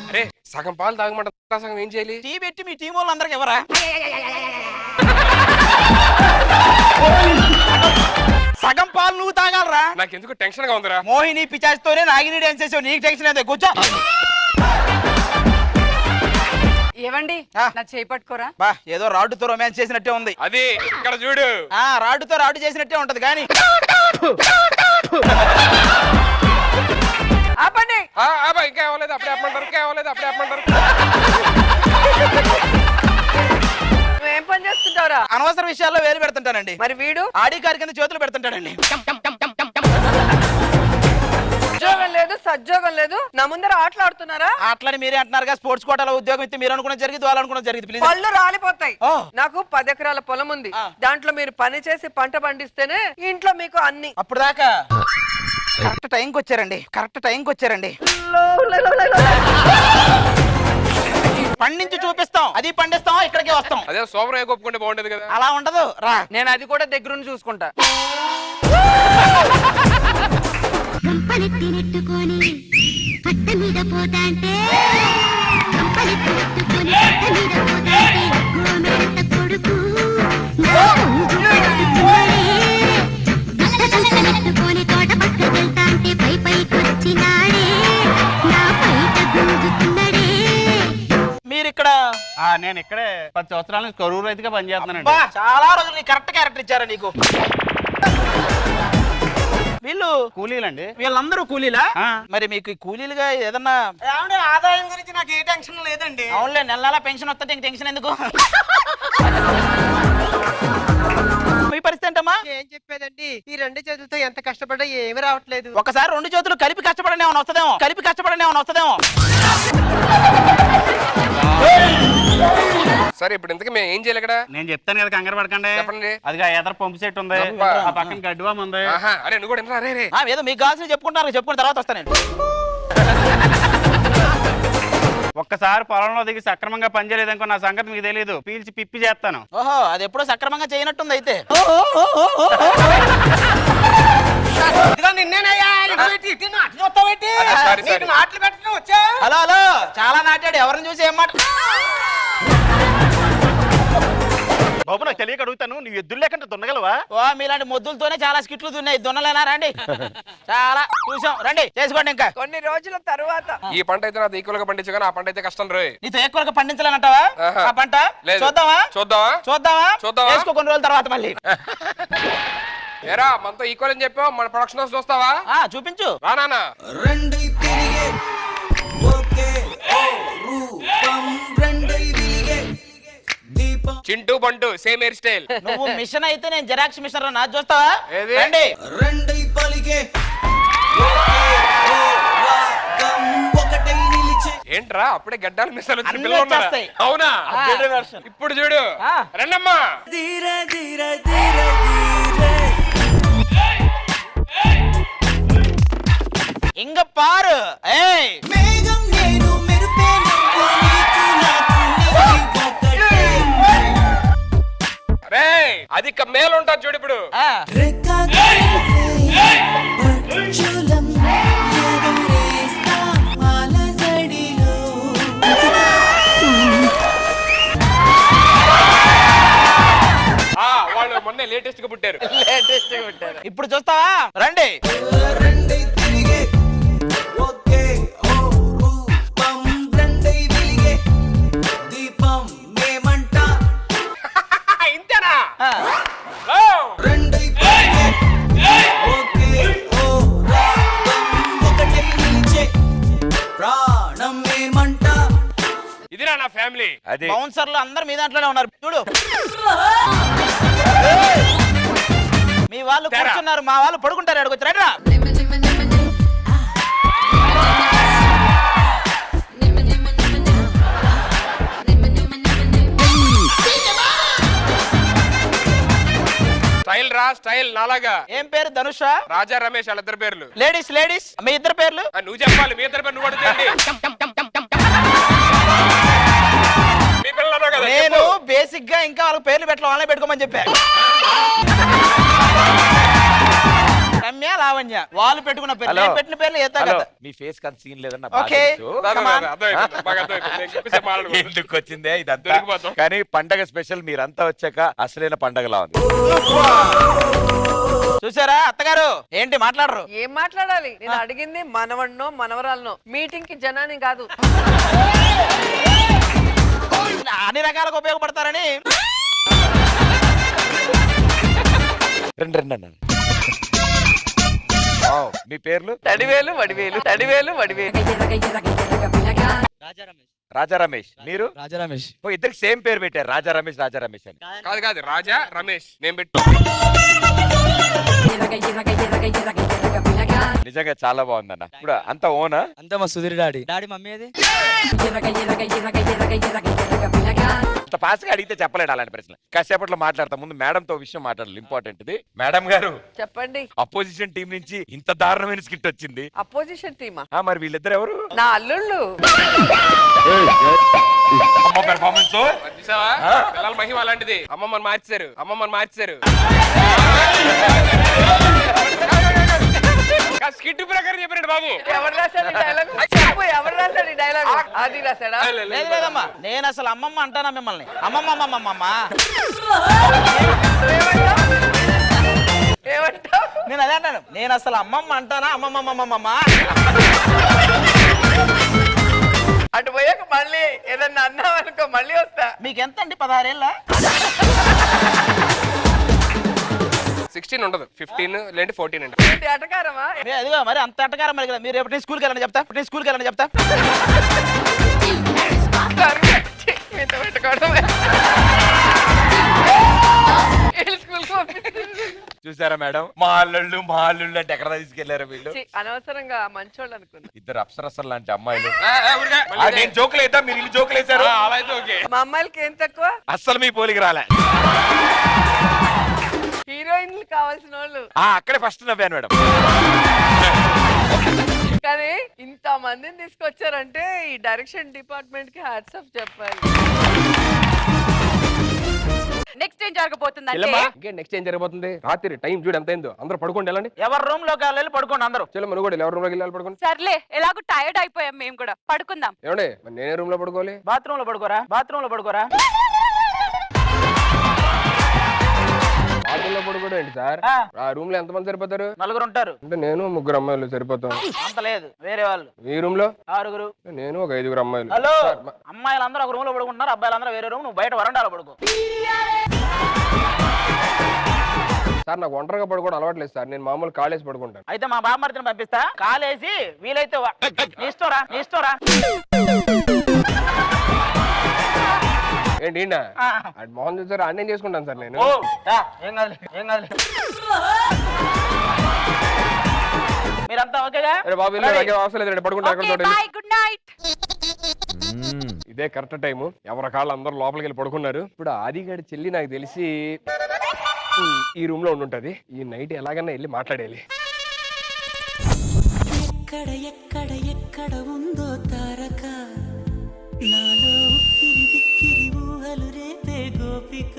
అరే సగం పాలు తాగమంట, సగం ఏం చేయాలి? టీ పెట్టి మీ టీం వాళ్ళు అందరికి ఎవరా? సగం పాలు నువ్వు తాగాలరా? నాకెందుకు టెన్షన్ గా ఉందిరా. మోహిని పిచాచితోనే నాగిని డాన్స్ చేసావు, నీకు టెన్షన్ అయితే కూర్చో. ఏవండి, ఆ. నా చేయి పట్టుకోరా. బా, ఏదో రాడ్డుతో రొమాన్స్ చేసినట్టే ఉంది. అది ఇక్కడ చూడు. రాడ్డుతో రాడ్డు చేసినట్టే ఉంటది కానీ. ఆపండి. ఇంకా అవ్వలేదు, అప్పుడే అప్పమంటారు. ఇంకా అవ్వలేదు, అప్పుడే అప్పమంటారు. నువ్వేం పని చేస్తుంటావురా? అనవసర విషయాల్లో వేలు పెడుతుంటానండి. మరి వీడు ఆడి కారు కింద చేతులు పెడుతుంటాడండి. ఉద్యోగం లేదు, సద్యోగం లేదు, నా ముందర ఆటలు ఆడుతున్నారా? అట్లని మీరే అంటున్నారుగా, స్పోర్ట్స్ కోటాలో ఉద్యోగం ఇస్తే మీరు అనుకున్న జరిగింది, వాళ్ళు అనుకున్న జరిగింది. ప్లీజ్. పళ్ళు రాలిపోతాయి. ఓ. నాకు 10 ఎకరాల పొలం ఉంది. దాంట్లో మీరు పని చేసి పంట పండిస్తేనే ఇంట్లో మీకు అన్ని. అప్పుడు దాకా కరెక్ట్ టైంకి వచ్చారండి, కరెక్ట్ టైంకి వచ్చారండి. పండించి చూపిస్తాం, అది పండిస్తాం, ఇక్కడికే వస్తాం. అదే సోమరం ఏ ఒప్పుకుంటే బాగుంటది కదా. అలా ఉండదు, రా. నేను అది కూడా దగ్గర నుండి చూసుకుంటా. నెట్టుకొని పట్ట మీద పోతాంటే కొడుకు తోట పక్కకెళ్తాంటే పై పైకి వచ్చినాడే నా పైట గుంజుతున్నాడే. మీరు ఇక్కడ? నేను ఇక్కడే 10 సంవత్సరాల నుంచి కరూరు రైతుగా పనిచేస్తున్నానండి. బా, చాలా రోజులు కరెక్ట్ క్యారెక్టర్ ఇచ్చారా నీకు? వీళ్ళు కూలీలండి. వీళ్ళందరూ కూలీలా? మరి మీకు ఈ కూలీలుగా ఏదన్నా ఆదాయం గురించి నాకు ఏ టెన్షన్ లేదండి. అవునులే, నెల నెల పెన్షన్ వస్తుంటే ఇంక టెన్షన్ ఎందుకు? మీ పరిస్థితి ఏంటమ్మా? ఏం చెప్పేదండి, ఈ రెండు చేతులతో ఎంత కష్టపడ్డా ఏమి రావట్లేదు. ఒకసారి రెండు చేతులు కలిపి కష్టపడని ఏమైనా వస్తుందేమో, కలిపి కష్టపడని ఏమైనా వస్తుందేమో. సరే ఇప్పుడు ఇంతకీ మేము ఏం చేయాలి ఇక్కడ? నేను చెప్తాను కదా, కంగారు పడకండి. చెప్పండి. అదిగా ఎదర పంపు సెట్ ఉంది, అబ్బా. ఆ పక్కన గడ్డివామ ఉంది. ఆహా, అరే నువ్వు కూడా వినరా, రే రే. ఏదో మీకు కావాల్సిన చెప్పుకుంటారు, చెప్పుకున్న తర్వాత వస్తాను. ఒక్కసారి పొలంలో దిగి సక్రమంగా పనిచేయలేదనుకో నా సంగతి మీకు తెలియదు, పీల్చి పిప్పి చేస్తాను. ఓహో, అది ఎప్పుడో సక్రమంగా చేయనట్టుంది అయితే. హలో హలో, చాలా నాటాడు, ఎవరిని చూసి ఏం మాట. బాబు నాకు తెలియక అడుగుతాను, నువ్వు ఎద్దులు లేకుండా దున్నగలవా? ఓ, మీలాంటి మొద్దులతోనే చాలా స్కిట్లు దున్నాయి, దున్నలేనా? రండి, చాలా చూసాం, రండి చేసుకోండి. ఇంకా కొన్ని రోజుల తరువాత ఈ పంట అయితే నాది ఈక్వల్ గా పండించు, కానీ ఆ పంట అయితే కష్టం రోయ్. నీతో ఎక్కువగా పండించాలంటావా ఆ పంట? లేదు. చూద్దామా చూద్దామా చూద్దామా చూద్దామా? వేసుకో కొన్ని రోజుల తర్వాత మళ్ళీ. ఏరా మనతో ఈక్వల్ అని చెప్పావు, మన ప్రొడక్షన్ హౌస్ చూస్తావా? చూపించు. రా నాన్న. చింటూ బంటు సేమ్ హెయిర్ స్టైల్. నువ్వు మిషన్ అయితే నేను జెరాక్స్ మిషన్ నా చూస్తావా? ఏది? రండి. ఏంట్రా అప్పుడే గడ్డాలు మిసాలు వచ్చిన అన్నీ పిల్లలు ఉన్నారా? వచ్చేస్తాయి. అవునా? Updated version. ఇప్పుడు చూడు, రండమ్మా. ఇంగ పారు. ఏయ్, రేయ్, అది మేలు ఉంటుంది చూడు ఇప్పుడు. వాళ్ళు మొన్నే లేటెస్ట్ గా పుట్టారు. ఇప్పుడు చూస్తావా? రండి. ఇంతేనా? ఆ. ఇదిరా నా ఫ్యామిలీ. అది బౌన్సర్లు అందరు మీ దాంట్లోనే ఉన్నారు చూడు. మీ వాళ్ళు కూర్చున్నారు, మా వాళ్ళు పడుకుంటారు. అడుగుతారు రండి రా. స్టైల్ రా, స్టైల్ నాలాగా. ఏం పేరు? ధనుష, రాజా, రమేష్ వాళ్ళిద్దరు పేర్లు. లేడీస్ లేడీస్ మీ ఇద్దరు పేర్లు. నువ్వు చెప్పాలి, మీ ఇద్దరు పేరు నువ్వు అడుగుతాండి. మీ పిల్లలు అన్నావు కదా, నేను చెప్పు. బేసిక్ గా ఇంకా వాళ్ళకి పేర్లు పెట్టాలి, వాళ్ళే పెట్టుకోమని చెప్పా. రమ్య, లావణ్య వాళ్ళు పెట్టుకున్న పేర్లు, నేను పెట్టిన పేర్లు ఏతా హలో, కదా. మీ ఫేస్ కంత సీన్ లేదన్న. ఓకే. ఎందుకు వచ్చిందే ఇదంతా? దొరికిపోతాం. కానీ పండగ స్పెషల్ మీరంతా వచ్చాక అసలైన పండగలా ఉంది. చూసారా అత్తగారు, ఏంటి మాట్లాడరు? ఏం మాట్లాడాలి? నేను అడిగింది మనవన్నో మనవరాలనో, మీటింగ్ కి జనాన్ని కాదు. అన్ని రకాలుగా ఉపయోగపడతారని. రండి రండి అన్న. మీ పేర్లు? తడివేలు వడివేలు, తడివేలు వడివేలు. రాజా రమేష్. మీరు? రాజా రమేష్. ఓ, ఇద్దరికి సేమ్ పేరు పెట్టారు, రాజా రమేష్, రాజా రమేష్ అని. కాదు కాదు, రాజా రమేష్ నేను పెట్టు. నిజంగా చాలా బాగుందన్న. ఇప్పుడు అంత ఓనా? అంతా మా సుధీర్ డాడీ. డాడీ మమ్మీ అది. అంత ఫాస్ట్ గా అడిగితే చెప్పలేడు అలాంటి ప్రశ్న. కాసేపట్లో మాట్లాడతా. ముందు మేడం తో విషయం మాట్లాడాలి, ఇంపార్టెంట్ ఇది. మేడం గారు, చెప్పండి. అపోజిషన్ టీం నుంచి ఇంత దారుణమైన స్కిట్ వచ్చింది. అపోజిషన్ టీమా? మరి వీళ్ళిద్దరు ఎవరు? నా అల్లుళ్ళు. అమ్మ పెర్ఫార్మెన్స్ చూసావా, పిల్లల మహిమ అలాంటిది. అమ్మమ్మని మార్చారు, అమ్మమ్మని మార్చారు. స్కిట్ ప్రకారం చెప్పాడు బాబు. ఎవరు రాశాడు ఈ డైలాగ్? చెప్పు, ఎవరు రాశాడు ఈ డైలాగ్? అది రాశాడా? లేదు లేదమ్మా, నేను అసలు అమ్మమ్మ అంటానా మిమ్మల్ని? అమ్మమ్మ అమ్మమ్మ. ఏమంటావు? నేను అదే అంటాను, నేను అసలు అమ్మమ్మ అంటానా? అమ్మమ్మ. అటు పోయాక మళ్ళీ ఏదన్నా అన్నావు అనుకో, మళ్ళీ వస్తా. మీకు ఎంత అండి? 16 ఏళ్ళ? 16 ఉండదు, 15 లేదంటే 14 అండి. ఏంటి అటకారమా? అదిగో మరి అంత అట్టకారం మరి కదా. మీరు ఎప్పుడు స్కూల్కి వెళ్ళని చెప్తా, స్కూల్కి వెళ్ళని చెప్తా. మీతో పెట్టుకోవడం. స్కూల్కి పంపిస్తుంది. చూసారా మేడం, మా అల్లుళ్ళు అంటే ఎక్కడ తీసుకెళ్లారు వీళ్ళు? ఛీ, అనవసరంగా మంచోళ్ళు అనుకున్నా. ఇద్దరు అప్సరసలు లాంటి అమ్మాయిలు. నేను జోకులు వేద్దాం, మీరు ఇల్లు జోకులు వేశారు. అలా అయితే ఓకే. మా అమ్మాయిలకి ఏం తక్కువ? అస్సలు మీ పోలికి రాలే. హీరోయిన్లు కావాల్సిన వాళ్ళు. అక్కడే ఫస్ట్ నవ్వాను మేడం. కానీ ఇంత మందిని తీసుకొచ్చారంటే ఈ డైరెక్షన్ డిపార్ట్మెంట్ కి హ్యాట్స్ ఆఫ్ చెప్పాలి. నెక్స్ట్ ఏం జరగబోతుందంటే నెక్స్ట్ ఏం జరగబోతుంది? రాత్రి టైం చూడు ఎంత అయిందో. అందరూ పడుకోండి, వెళ్ళండి. ఎవరి రూమ్ లోకి వెళ్ళి పడుకోండి అందరూ. చలో మనం కూడా ఎవరి రూమ్ లోకి వెళ్ళాలి, పడుకోండి. సర్లే ఎలాగో టైర్డ్ అయిపోయాం మేము కూడా పడుకుందాం. ఏమండి మరి నేనే రూమ్ లో పడుకోవాలి? బాత్రూమ్ లో పడుకోరా. బాత్రూమ్ లో పడుకోవడం ఏంటి సార్? ఆ రూమ్ లో ఎంత మంది సరిపోతారు? నలుగురు ఉంటారు. అంటే నేను 3 అమ్మాయిలు సరిపోతాం. అంత లేదు, వేరే వాళ్ళు. ఈ రూమ్ లో 6 నేను ఒక 5 అమ్మాయిలు. హలో, అమ్మాయిలందరూ ఒక రూమ్ లో పడుకుంటున్నారు, అబ్బాయిలందరూ వేరే రూమ్, నువ్వు బయట వరండాలో పడుకో. సార్ నాకు ఒంటరిగా పడుకోవడం అలవాట్లేదు సార్. నేను మామూలు కాలేజ్ పడుకుంటాను. అయితే మా బామ్మర్తిని పంపిస్తా, కాలేసి వీలైతే నీ ఇష్టంరా. ఏంటి మోహన్ చూసారు, అన్నేం చేసుకుంటాను సార్ నేను. ఏం కాదు. మీరంతా ఓకేగా? బాబు అవసరం లేదు, పడుకుంటారు. Good night. ఇదే కరెక్ట్ టైము. ఎవరి కాళ్ళు అందరూ లోపలికి వెళ్ళి పడుకున్నారు. ఇప్పుడు ఆదిగాడి చెల్లి నాకు తెలిసి ఈ రూమ్ లో ఉండుంటది. ఈ నైట్ ఎలాగన్నా వెళ్ళి మాట్లాడేయాలి. ఎక్కడ ఎక్కడ ఎక్కడ ఉందో తారక, నాలో ఉక్కిరి ఊహలు రేపే గోపిక.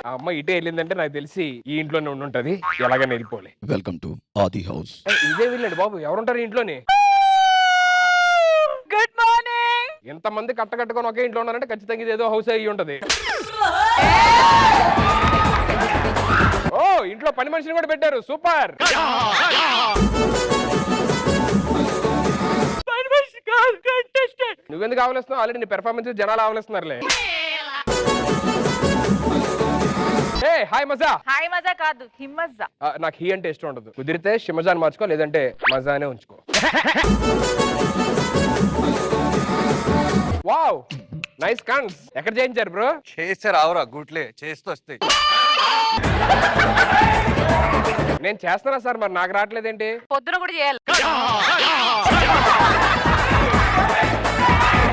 ఆ అమ్మాయి ఇటే వెళ్ళిందంటే నాకు తెలిసి ఈ ఇంట్లోనే ఉండుంటది. ఎలాగన్నా వెళ్ళిపోలే. వెల్కమ్ టు ఆది హౌస్. ఇదే వెళ్ళండి బాబు, ఎవరుంటారు ఇంట్లోనే? Good morning. ఎంతమంది కట్టుకొని ఒకే ఇంట్లో ఉన్నారంటే ఖచ్చితంగా ఇది ఏదో హౌస్ అయ్యి ఉంటది. ఓ, ఇంట్లో పని మనిషిని కూడా పెట్టారు. సూపర్. నువ్వెందుకు ఆవలిస్తున్నావు? ఆల్రెడీ నీ పెర్ఫార్మెన్స్ జనాలు ఆవలిస్తున్నారులే. హాయ్ మజా. హాయ్ మజా కాదు, హిమ్మజా. నాకు హీ అంటే ఇష్టం ఉండదు. కుదిరితే షిమజాని మార్చుకో, లేదంటే మజానే ఉంచుకో. వావ్, నైస్ కన్స్. ఎక్కడ చేయించారు బ్రో? చేస్తే రావురా గుట్లే, చేస్తూ వస్తాయి. నేను చేస్తున్నా సార్, మరి నాకు రావట్లేదేంటి? పొద్దున కూడా చేయాలి.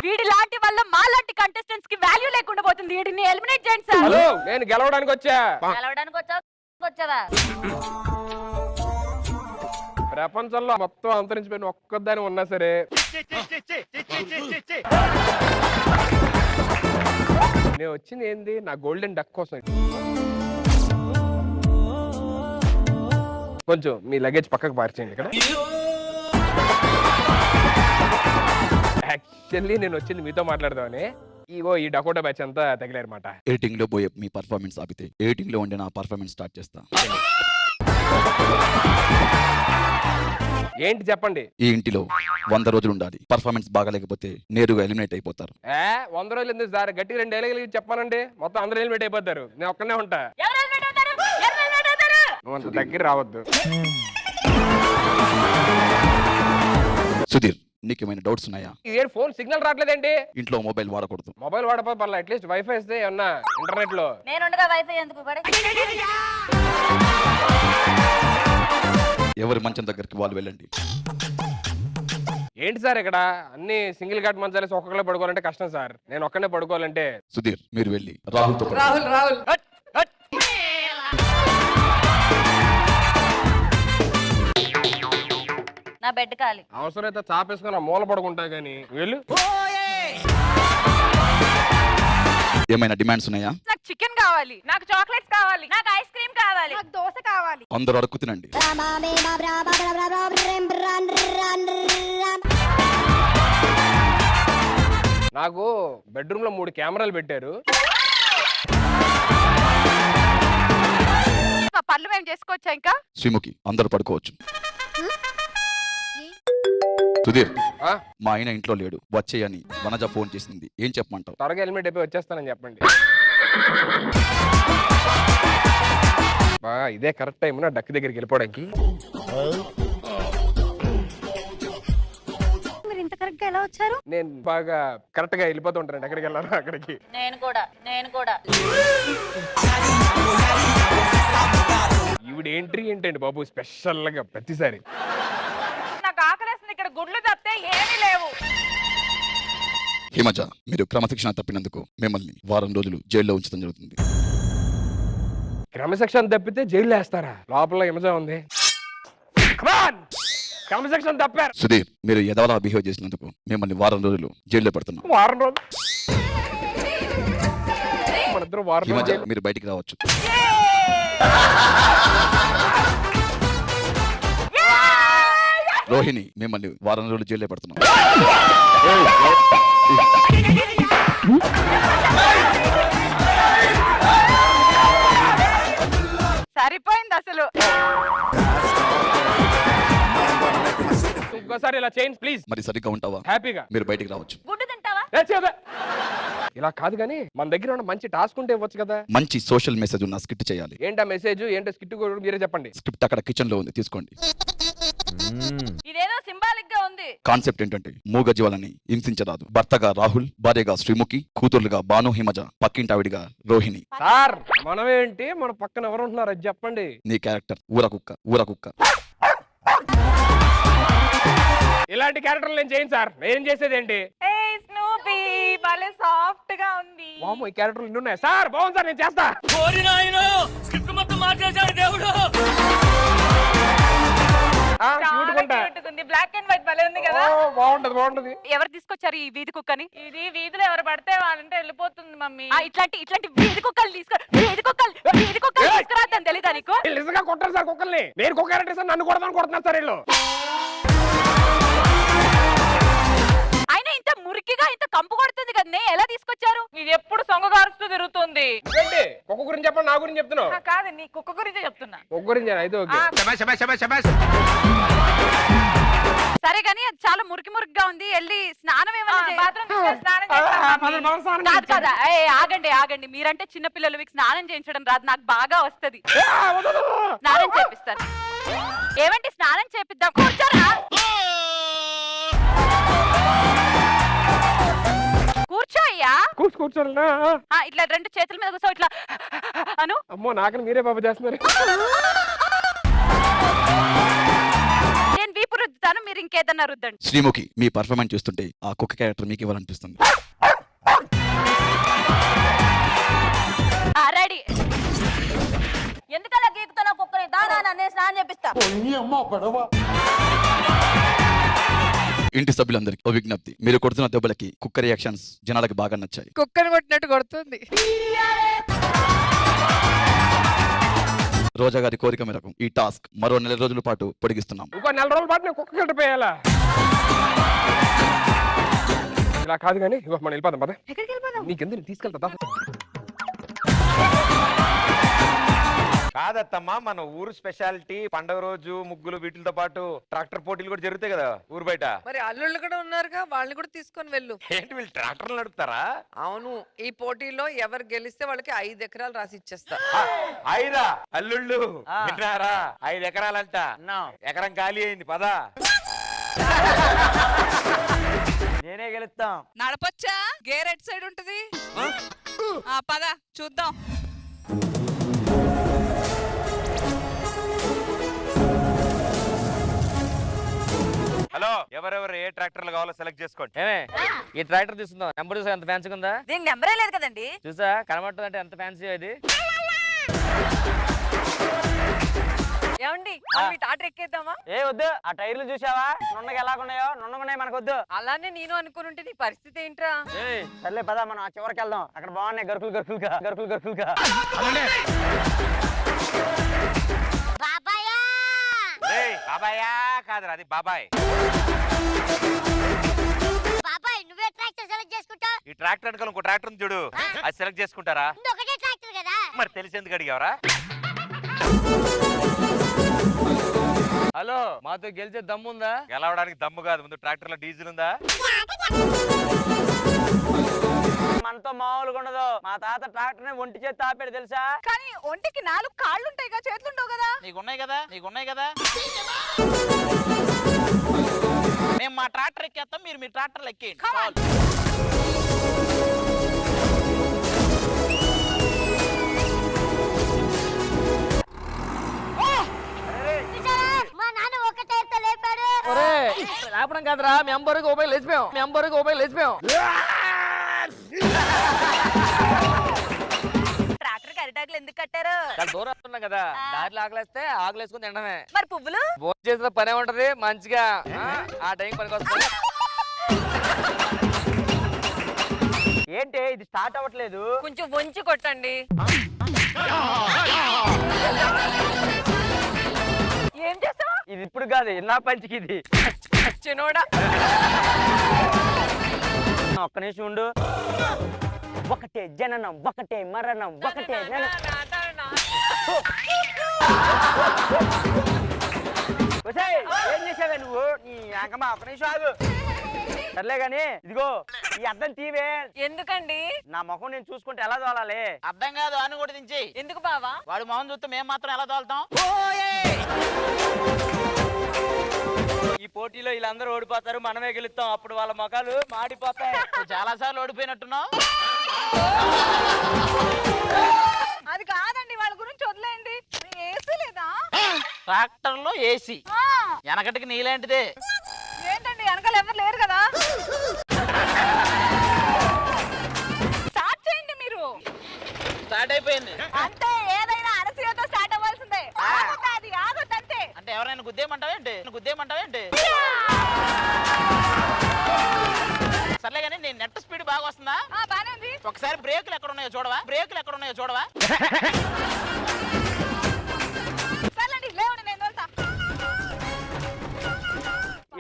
వీడి లాంటి వల్ల మా లాంటి కంటెస్టెంట్స్ కి వాల్యూ లేకుండా పోతుంది. వీడిని ఎలిమినేట్ చేయండి సార్. హలో, నేను గెలవడానికి వచ్చా. వచ్చావా? ప్రపంచంలో మొత్తం అంతరించిపోయిన ఒక్కదాని ఉన్నా సరే నేను వచ్చింది ఏంది? నా గోల్డెన్ డక్ కోసం. కొంచెం మీ లగేజ్ పక్కకు మార్చేయండి. ఇక్కడ యాక్చువల్లీ నేను వచ్చింది మీతో మాట్లాడదామని. ఈ డకోటా బ్యాచ్ అంతా తగిలారన్నమాట. ఎడిటింగ్ లో పోయే మీ పర్ఫార్మెన్స్ ఆపితే ఎడిటింగ్ లో ఉండే నా పర్ఫార్మెన్స్ స్టార్ట్ చేస్తా. ఏంటి చెప్పండి? ఈ ఇంటిలో 100 రోజులు ఉండాలి. పర్ఫార్మెన్స్ బాగాలేకపోతే నేరుగా ఎలిమినేట్ అయిపోతారు. 100 రోజులు ఎందుకు సార్? గట్టిగా 2 డైలాగులు చెప్పానండి, మొత్తం అందరూ ఎలిమినేట్ అయిపోతారు. నేను ఒక్కనే ఉంటా. నువ్వు అంత దగ్గర రావద్దు. సుధీర్, నీకేమైనా డౌట్స్ ఉన్నాయా? ఇదేంటి ఫోన్ సిగ్నల్ రావట్లేదేంటి? ఇంట్లో మొబైల్ వాడకూడదు. మొబైల్ వాడకపోతే పర్లేదు, అట్లీస్ట్ వైఫై ఇస్తే ఏమన్నా ఇంటర్నెట్ లో. నేనుండగా వైఫై ఎందుకు? ఎవరి మంచం దగ్గరికి వాళ్ళు వెళ్ళండి. ఏంటి సార్ ఇక్కడ అన్ని సింగిల్ కార్డ్ మంచాలేసి ఒక్కొక్కరే పడుకోవాలంటే కష్టం సార్. నేను ఒక్కనే పడుకోవాలంటే. సుధీర్, మీరు వెళ్ళి రాహుల్తో రాహుల్ నా బెడ్ ఖాళీ. అవసరమైతే చాపేసుకుని మూల పడుకుంటా గానీ వెళ్ళు. ఏమైనా డిమాండ్స్ ఉన్నాయా? నాకు చికెన్ కావాలి, నాకు చాక్లెట్స్ కావాలి, నాకు ఐస్ క్రీమ్ కావాలి, నాకు దోశ కావాలి. అందరూ అడుగు తినండి. నాకు బెడ్రూమ్ లో 3 కెమెరాలు పెట్టారు. పనులు మేము చేసుకోవచ్చా? ఇంకా శ్రీముఖి, అందరూ పడుకోవచ్చు. సుధీర్, మా ఆయన ఇంట్లో లేడు, వచ్చేయని వనజ ఫోన్ చేసింది. ఏం చెప్పమంటావు? త్వరగా హెల్మెట్ అయిపోయి వచ్చేస్తానని చెప్పండి. ఇదే కరెక్ట్ టైం నా డక్ దగ్గరికి వెళ్ళిపోవడానికి. మీరు ఇంత కరెక్ట్ గా ఎలా వచ్చారు? నేను బాగా కరెక్ట్ గా వెళ్ళిపోతూ ఉంటాను ఎక్కడికి వెళ్ళాను అక్కడికి. నేను కూడా ఈవిడ ఎంట్రీ ఏంటండి బాబు స్పెషల్ గా ప్రతిసారి. నాకు ఆకలేస్తుంది, ఇక్కడ గుడ్లు తప్పితే ఏమీ లేవు. హిమజ, మీరు క్రమశిక్షణ తప్పినందుకు మిమ్మల్ని వారం రోజులు జైల్లో ఉంచడం జరుగుతుంది. క్రమశిక్షణ తప్పితే జైల్లో వేస్తారా? లోపల హిమజ ఉంది. క్రమశిక్షణ తప్పారు. సుధీర్, మీరు ఎదవలా బిహేవ్ చేసినందుకు మిమ్మల్ని వారం రోజులు జైల్లో పెడుతున్నాం. వారం రోజులు మనిద్దరం వారం హిమజ, రోజులు మీరు బయటికి రావచ్చు. రోహిణి, మిమ్మల్ని వారం రోజులు జైల్లో పెడుతున్నాం. సరిపోయింది అసలు. ఇంకోసారి ఇలా చేయండి ప్లీజ్. మరి సరిగ్గా ఉంటావా? హ్యాపీగా మీరు బయటికి రావచ్చు. గుడ్డు తింటావా? ఇలా కాదు కానీ మన దగ్గర ఉన్న మంచి టాస్క్ ఉంటే ఇవ్వచ్చు కదా. మంచి సోషల్ మెసేజ్ ఉన్న స్కిట్ చేయాలి. ఏంటా మెసేజ్, ఏంటో స్కిట్ కూడా మీరే చెప్పండి. స్క్రిప్ట్ అక్కడ కిచెన్ లో ఉంది, తీసుకోండి. ఇదేదో సింబాలిక్ గా ఉంది. కాన్సెప్ట్ ఏంటంటే మూగజీవాలని హింసించరాదు. భర్తగా రాహుల్, భార్యగా శ్రీముఖి, కూతుర్లుగా భాను హిమజ, పక్కింటావిడిగా రోహిణి. సార్ మనమేంటి, మన పక్కన ఎవరు ఉంటున్నారు అది చెప్పండి. నీ క్యారెక్టర్ ఊర కుక్క. ఇలాంటి క్యారెక్టర్లు నేను చేయను సార్. నేను చేసేది ఏంటి? స్నూపీ భలే సాఫ్ట్ గా ఉంది. వామ్మో, ఈ క్యారెక్టర్లు ఇన్ని ఉన్నాయి సార్. బాగుంది సార్, నేను చేస్తా. బ్లాక్ అండ్ వైట్ భలే ఉంది కదా. బాగుంటది. ఎవరు తీసుకొచ్చారు ఈ వీధి కుక్కని? ఇది వీధిలో ఎవరు పడితే వాళ్ళంటే వెళ్ళిపోతుంది మమ్మీ. ఇట్లాంటి వీధి కుక్కలు తీసుకురాదని తెలీదా నీకు? నిజంగా కొట్టారు సార్ కుక్కల్ని. నేను కుక్క క్యారెక్టర్ సార్, నన్ను కొడదాని కొడుతున్నారు సార్ వీళ్ళు. అయినా ఇంత మురికిగా ఇంత కంపు కొడుతుంది కదా, ఎలా తీసుకొచ్చారు? ఇది ఎప్పుడు సొంగగారుస్తూ తిరుగుతుంది. కుక్క గురించి చెప్పండి, నా గురించి చెప్తున్నావు. కాదు, నీ కుక్క గురించే చెప్తున్నా. కుక్క గురించి అయితే ఓకే. సరే గానీ అది చాలా మురికిగా ఉంది. వెళ్ళి స్నానం ఏమన్నా కాదు. ఆగండి. మీరంటే చిన్నపిల్లలు, మీకు స్నానం చేయించడం రాదు, నాకు బాగా వస్తది. స్నానం చేపిస్తాను. ఏమంటే స్నానం చేపిద్దాం, కూర్చోరా. కూర్చో అయ్యా. కూర్చోరా. ఇట్లా రెండు చేతుల మీద కూర్చో. ఇట్లా అను. అమ్మో, నాకని మీరే బాబు చేస్తున్నారు. నేను వీపు రుద్దుతాను, మీరు ఇంకేదన్నా రుద్దండి. శ్రీముఖి, మీ పర్ఫార్మెన్స్ చూస్తుంటే ఆ కుక్క క్యారెక్టర్ మీకు ఇవ్వాలనిపిస్తుంది. రెడీ. ఎందుకలా గీకుతున్నా కుక్కని? దానా నేను స్నానం చేపిస్తా. ఇంటి సభ్యులందరికీ ఓ విజ్ఞప్తి, మీరు కొడుతున్న దెబ్బలకి కుక్క రియాక్షన్స్ జనాలకు బాగా నచ్చాయి. కుక్కని కొట్టినట్టు కొడుతుంది. రోజా గారి కోరిక మేరకు ఈ టాస్క్ మరో 4 రోజుల పాటు పొడిగిస్తున్నాం. ఇంకో 4 రోజుల పాటు నేను కుక్క కట్టిపోయాలా? ఇలా కాదు కానీ ఇగో మనం వెళ్ళిపోదాం పద. ఎక్కడికి వెళ్ళిపోదాం? నీకెందుకు తీసుకెళ్తా. కాదత్తమ్మా, మన ఊరు స్పెషాలిటీ పండుగ రోజు ముగ్గులు వీటితో పాటు ట్రాక్టర్ పోటీలు కూడా జరుగుతాయి కదా ఊరు బయట. మరి అల్లుళ్ళు కూడా ఉన్నారుగా, వాళ్ళని కూడా తీసుకొని వెళ్ళు. ఏంటి వీళ్ళు ట్రాక్టర్లు నడుపుతారా? అవును, ఈ పోటీలో ఎవరు గెలిస్తే వాళ్ళకి 5 ఎకరాలు రాసి ఇచ్చేస్తా. అయిరా అల్లుళ్ళు విన్నారా? 5 ఎకరాలంట. ఎకరం ఖాళీ అయింది, పదా. నేనే గెలుస్తాం. నడపొచ్చా? గేర్ ఎట్ సైడ్ ఉంటది. పద చూద్దాం. హలో, ఎవరెవరు ఏ ట్రాక్టర్లు కావాలో సెలెక్ట్ చేసుకోండి. ఏమే, ఈ ట్రాక్టర్ తీసుకుందాం. నెంబర్ చూసా ఎంత ఫ్యాన్సీ ఉందా? దీనికి నెంబరే లేదు కదండి. చూసా కనబడుతుంది అంటే ఎంత ఫ్యాన్సీ ఇది. ఏమండి, టాటర్ ఎక్కేద్దామా? ఏ వద్దు, ఆ టైర్లు చూసావా నున్నగా ఎలాగున్నాయో? నున్నగున్నాయి, మనకు వద్దు. అలానే నేను అనుకుని నీ పరిస్థితి ఏంట్రా? సర్లే పద, మనం ఆ చివరికి వెళ్దాం. అక్కడ బాగున్నాయి గరుకులుగా. బాబాయా కాదురా, అది బాబాయ్. బాబాయ్, నువ్వే ట్రాక్టర్ సెలెక్ట్ చేసుకుంటా. ఈ ట్రాక్టర్ అనుకో, ఇంకో ట్రాక్టర్ ఉంది చూడు, అది సెలెక్ట్ చేసుకుంటారా? ఒకటే ట్రాక్టర్ కదా. మరి తెలిసి ఎందుకు అడిగావరా? హలో, మాతో గెలిచే దమ్ముందా? గెలవడానికి దమ్ము కాదు, ముందు ట్రాక్టర్ లో డీజిల్ ఉందా? మనతో మామూలుగా ఉండదు. మా తాత ట్రాక్టర్ ని ఒంటి చేతి తాపాడు తెలుసా? కానీ ఒంటికి 4 కాళ్ళు ఉంటాయి కదా, చేతులు ఉండవు కదా. నీకున్నాయి కదా. మేము మా ట్రాక్టర్ ఎక్కేస్తాం, మీరు మీ ట్రాక్టర్ ఎక్కేయండి. కాదురా మెంబర్కి ఉపయోగ లేచిపోయాం ట్రాక్టర్ అరిటాకులు ఎందుకు కట్టారు? చాలా దూరం వస్తున్నాం కదా దారిలో ఆకలేస్తే ఆకలేసుకుని తినడమే. మరి పువ్వులు? భోజనం చేసిన పనే ఉంటది మంచిగా ఆ టైం పనికి వస్తుంది. ఏంటి ఇది స్టార్ట్ అవ్వట్లేదు? కొంచెం వంచి కొట్టండి. ఏం చేస్తావు? ఇది ఇప్పుడు కాదు నా పంచికి ఇది చిన్నోడా. ఒక్క నిమిషం ఉండు. ఒకటే జననం ఒకటే మరణం ఒకటే ఏం చేసావే నువ్వు? నీ అంకమా ఒక్క నిమిషం ఆగు. సర్లే గాని ఇదిగో ఈ అద్దం తీవే. ఎందుకండి? నా ముఖం నేను చూసుకుంటే ఎలా తోలాలి? అర్థం కాదు అని కూడా దించి. ఎందుకు బావా? వాడు మొహం చూస్తే మేము మాత్రం ఎలా తోలుతాం? ఈ పోటీలో వీళ్ళందరూ ఓడిపోతారు, మనమే గెలుస్తాం. అప్పుడు వాళ్ళ ముఖాలు మాడిపోతాయి. చాలా సార్లు ఓడిపోయినట్టున్నావు. అది కాదండి, వాళ్ళ గురించి వదిలేయండి. ఏసీ లేదా? ట్రాక్టర్ లో ఏసీ, వెనకటికి నీలాంటిదే. ఏంటండి వెనకాల ఎవరు లేరు కదా? స్టార్ట్ చేయండి మీరు. స్టార్ట్ అయిపోయింది అంటే ఏదైనా అరసియతో స్టార్ట్ అవ్వాల్సిందే. అది ఆగొద్దంతే. అంటే ఎవరైనా గుద్దేమంటావేంటి? సర్లే కానీ నీ నెట్ స్పీడ్ బాగా వస్తుందా? బానే ఉంది. ఒకసారి బ్రేకులు ఎక్కడ ఉన్నాయో చూడవా? సర్లేండి లేవండి, నేను వెళ్తా.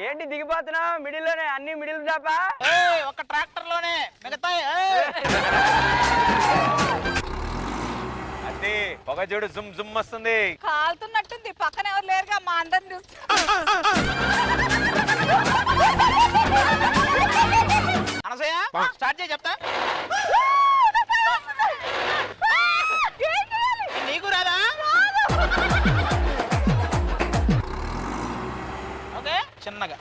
ఏంటి దిగిపోతున్నావు? మిడిల్ లోనే అన్ని మిడిల్ చాపా? ఒక ట్రాక్టర్ లోనే మిగతా అంటే పొగ చూడు జుమ్ జుమ్ వస్తుంది. కాలుతున్నట్టుంది. పక్కన ఎవరు లేరుగా, మా అందరిని చూసి. అనసూయ స్టార్ట్ చేయి చెప్తా. నీకు రాదా? ఓకే చిన్నగా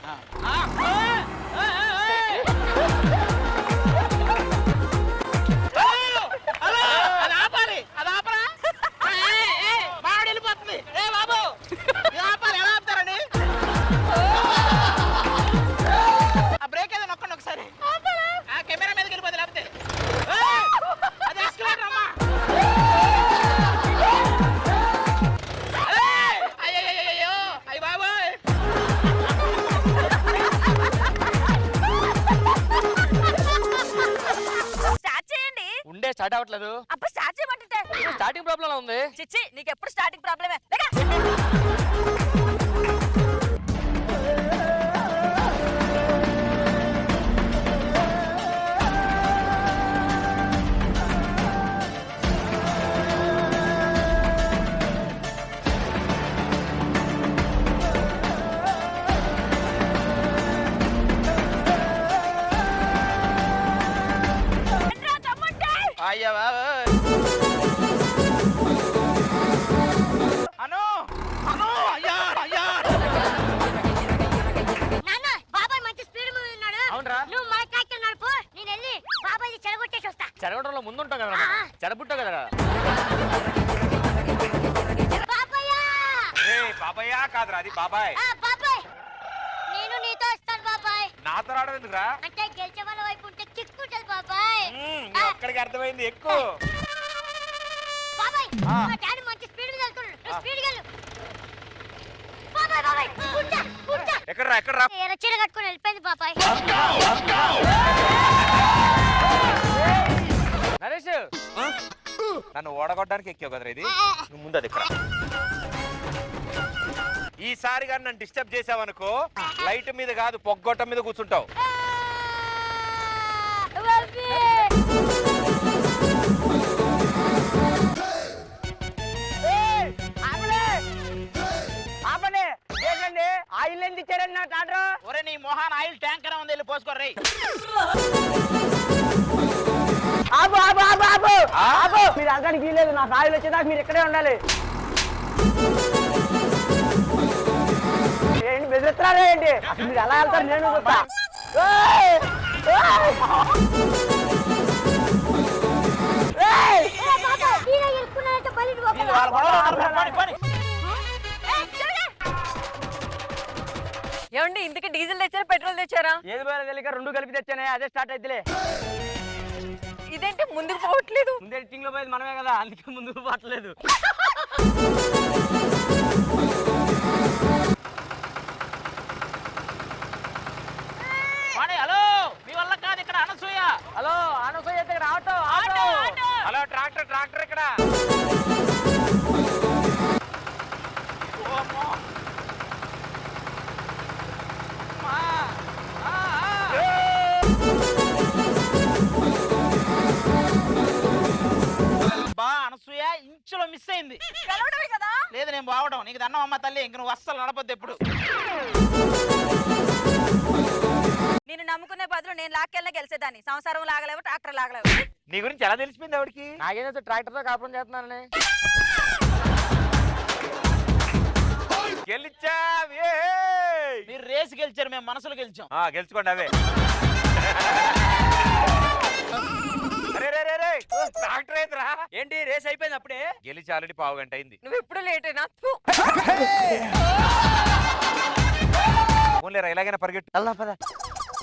అది ఆపరా. మామిడి వెళ్ళిపోతుంది. బాబు ఆపాలి. ఎలా ఆపుతారండి? ఆ బ్రేక్ ఏదో నొక్కండి ఒకసారి. ఆ కెమెరా మీదకి వెళ్ళిపోతుంది. లేకపోతే అది ఎస్కలేటర్ అమ్మా. అయ్యో అయ్యి బాబోయ్. స్టార్ట్ చేయండి. ఉండే స్టార్ట్ అవ్వట్లేదు. అప్పుడు స్టార్ట్ చేయమంటుంటే స్టార్టింగ్ ప్రాబ్లం ఉంది. చిచ్చి, నీకు ఎప్పుడు స్టార్టింగ్ ప్రాబ్లమే. అయ్యా బాబోయ్. అను అయ్యా. నాన్న బాబాయ్ మంచి స్పీడ్ మీద ఉన్నాడు. అవునరా? నువ్వు మన ట్రాక్టర్ నడుపు, నేను వెళ్ళి బాబాయ్ చెడగొట్టేసి వస్తా. చెడగొట్టడంలో ముందు ఉంటాం కదా, చెడబుట్టావు కదా. బాబాయ్ కాదురా, అది బాబాయ్. బాబాయ్ నేను నీతో వస్తాను బాబాయ్. నాతో రావడం ఎందుకురా? అంటే గెలిచే వాళ్ళ వైపు ఉంటే కిక్ ఉంటుంది బాబాయ్. అక్కడికి అర్థమైంది. ఎక్కువ బాబాయ్ మా డాడీ మంచి స్పీడ్ మీద వెళ్తున్నాడు. నువ్వు స్పీడ్ గా వెళ్ళు. బాబాయ్ పుట్టా. ఎక్కడ ఎర్ర చీర కట్టుకొని వెళ్ళిపోయింది బాబాయ్. నరేష్ నన్ను ఓడగొట్టడానికి ఎక్కావు కదరా ఇది. నువ్వు ముందు అది ఇక్కడ. ఈసారి కానీ నన్ను డిస్టర్బ్ చేసావనుకో, లైట్ మీద కాదు పొగ్గొట్టం మీద కూర్చుంటావు. ఆయిల్ ఎందుకు ఇచ్చారండి నా టాటా? ఒరే నీ మొహాన్ ఆయిల్ ట్యాంకర్ ఉంది, వెళ్ళి పోసుకోర్రీ. మీరు అక్కడికి వీలేదు. నాకు ఆయిల్ వచ్చేదాకా మీరు ఇక్కడే ఉండాలి. ఏంటి బెదిరిస్తున్నారా ఏంటి? అసలు మీరు ఎలా వెళ్తారు నేను చూస్తా. ఏమండి ఇందుకు డీజిల్ తెచ్చారా పెట్రోల్ తెచ్చారా? ఏది పోయాలో తెలియక రెండు కలిపి తెచ్చానే, అదే స్టార్ట్ అయిద్దిలే. ఇదేంటి ముందుకు పోవట్లేదు? ముందే ఎడిటింగ్ లో పోయేది మనమే కదా, అందుకే ముందుకు పోవట్లేదు. వాణి, హలో, మీ వల్ల కాదు ఇక్కడ అనసూయ. హలో అనసూయ అయితే ఇక్కడ ఆటో ఆటో. హలో ట్రాక్టర్ ఇక్కడ. బా అనసూయ ఇంచులో మిస్ అయింది. గెలవడమే కదా. లేదు నేను బావడం, నీకు దండం అమ్మ తల్లి, ఇంక నువ్వు అస్సలు నడపొద్దు ఎప్పుడు. నేను నమ్ముకునే బదులు నేను లాక్కెళ్ళినా గెలిచేదాన్ని. సంసారం లాగలేవు, ట్రాక్టర్ లాగలేవు. నీ గురించి ఎలా తెలిసిపోయింది ఆవిడకి? నాకేదో ట్రాక్టర్ తో కాపురం చేస్తున్నానని. గెలిచావే. మీరు రేసు గెలిచారు, మేము మనసులు గెలిచాం. గెలుచుకోండి అవే. ట్రాక్టర్ అయితరా ఏంటి రేస్ అయిపోయింది అప్పుడే? గెలిచి ఆల్రెడీ పావు గంట అయింది. నువ్వు ఎప్పుడు లేటేనా? ఫోన్లేరా, ఇలాగైనా పరిగెట్టు. అల్లా పద.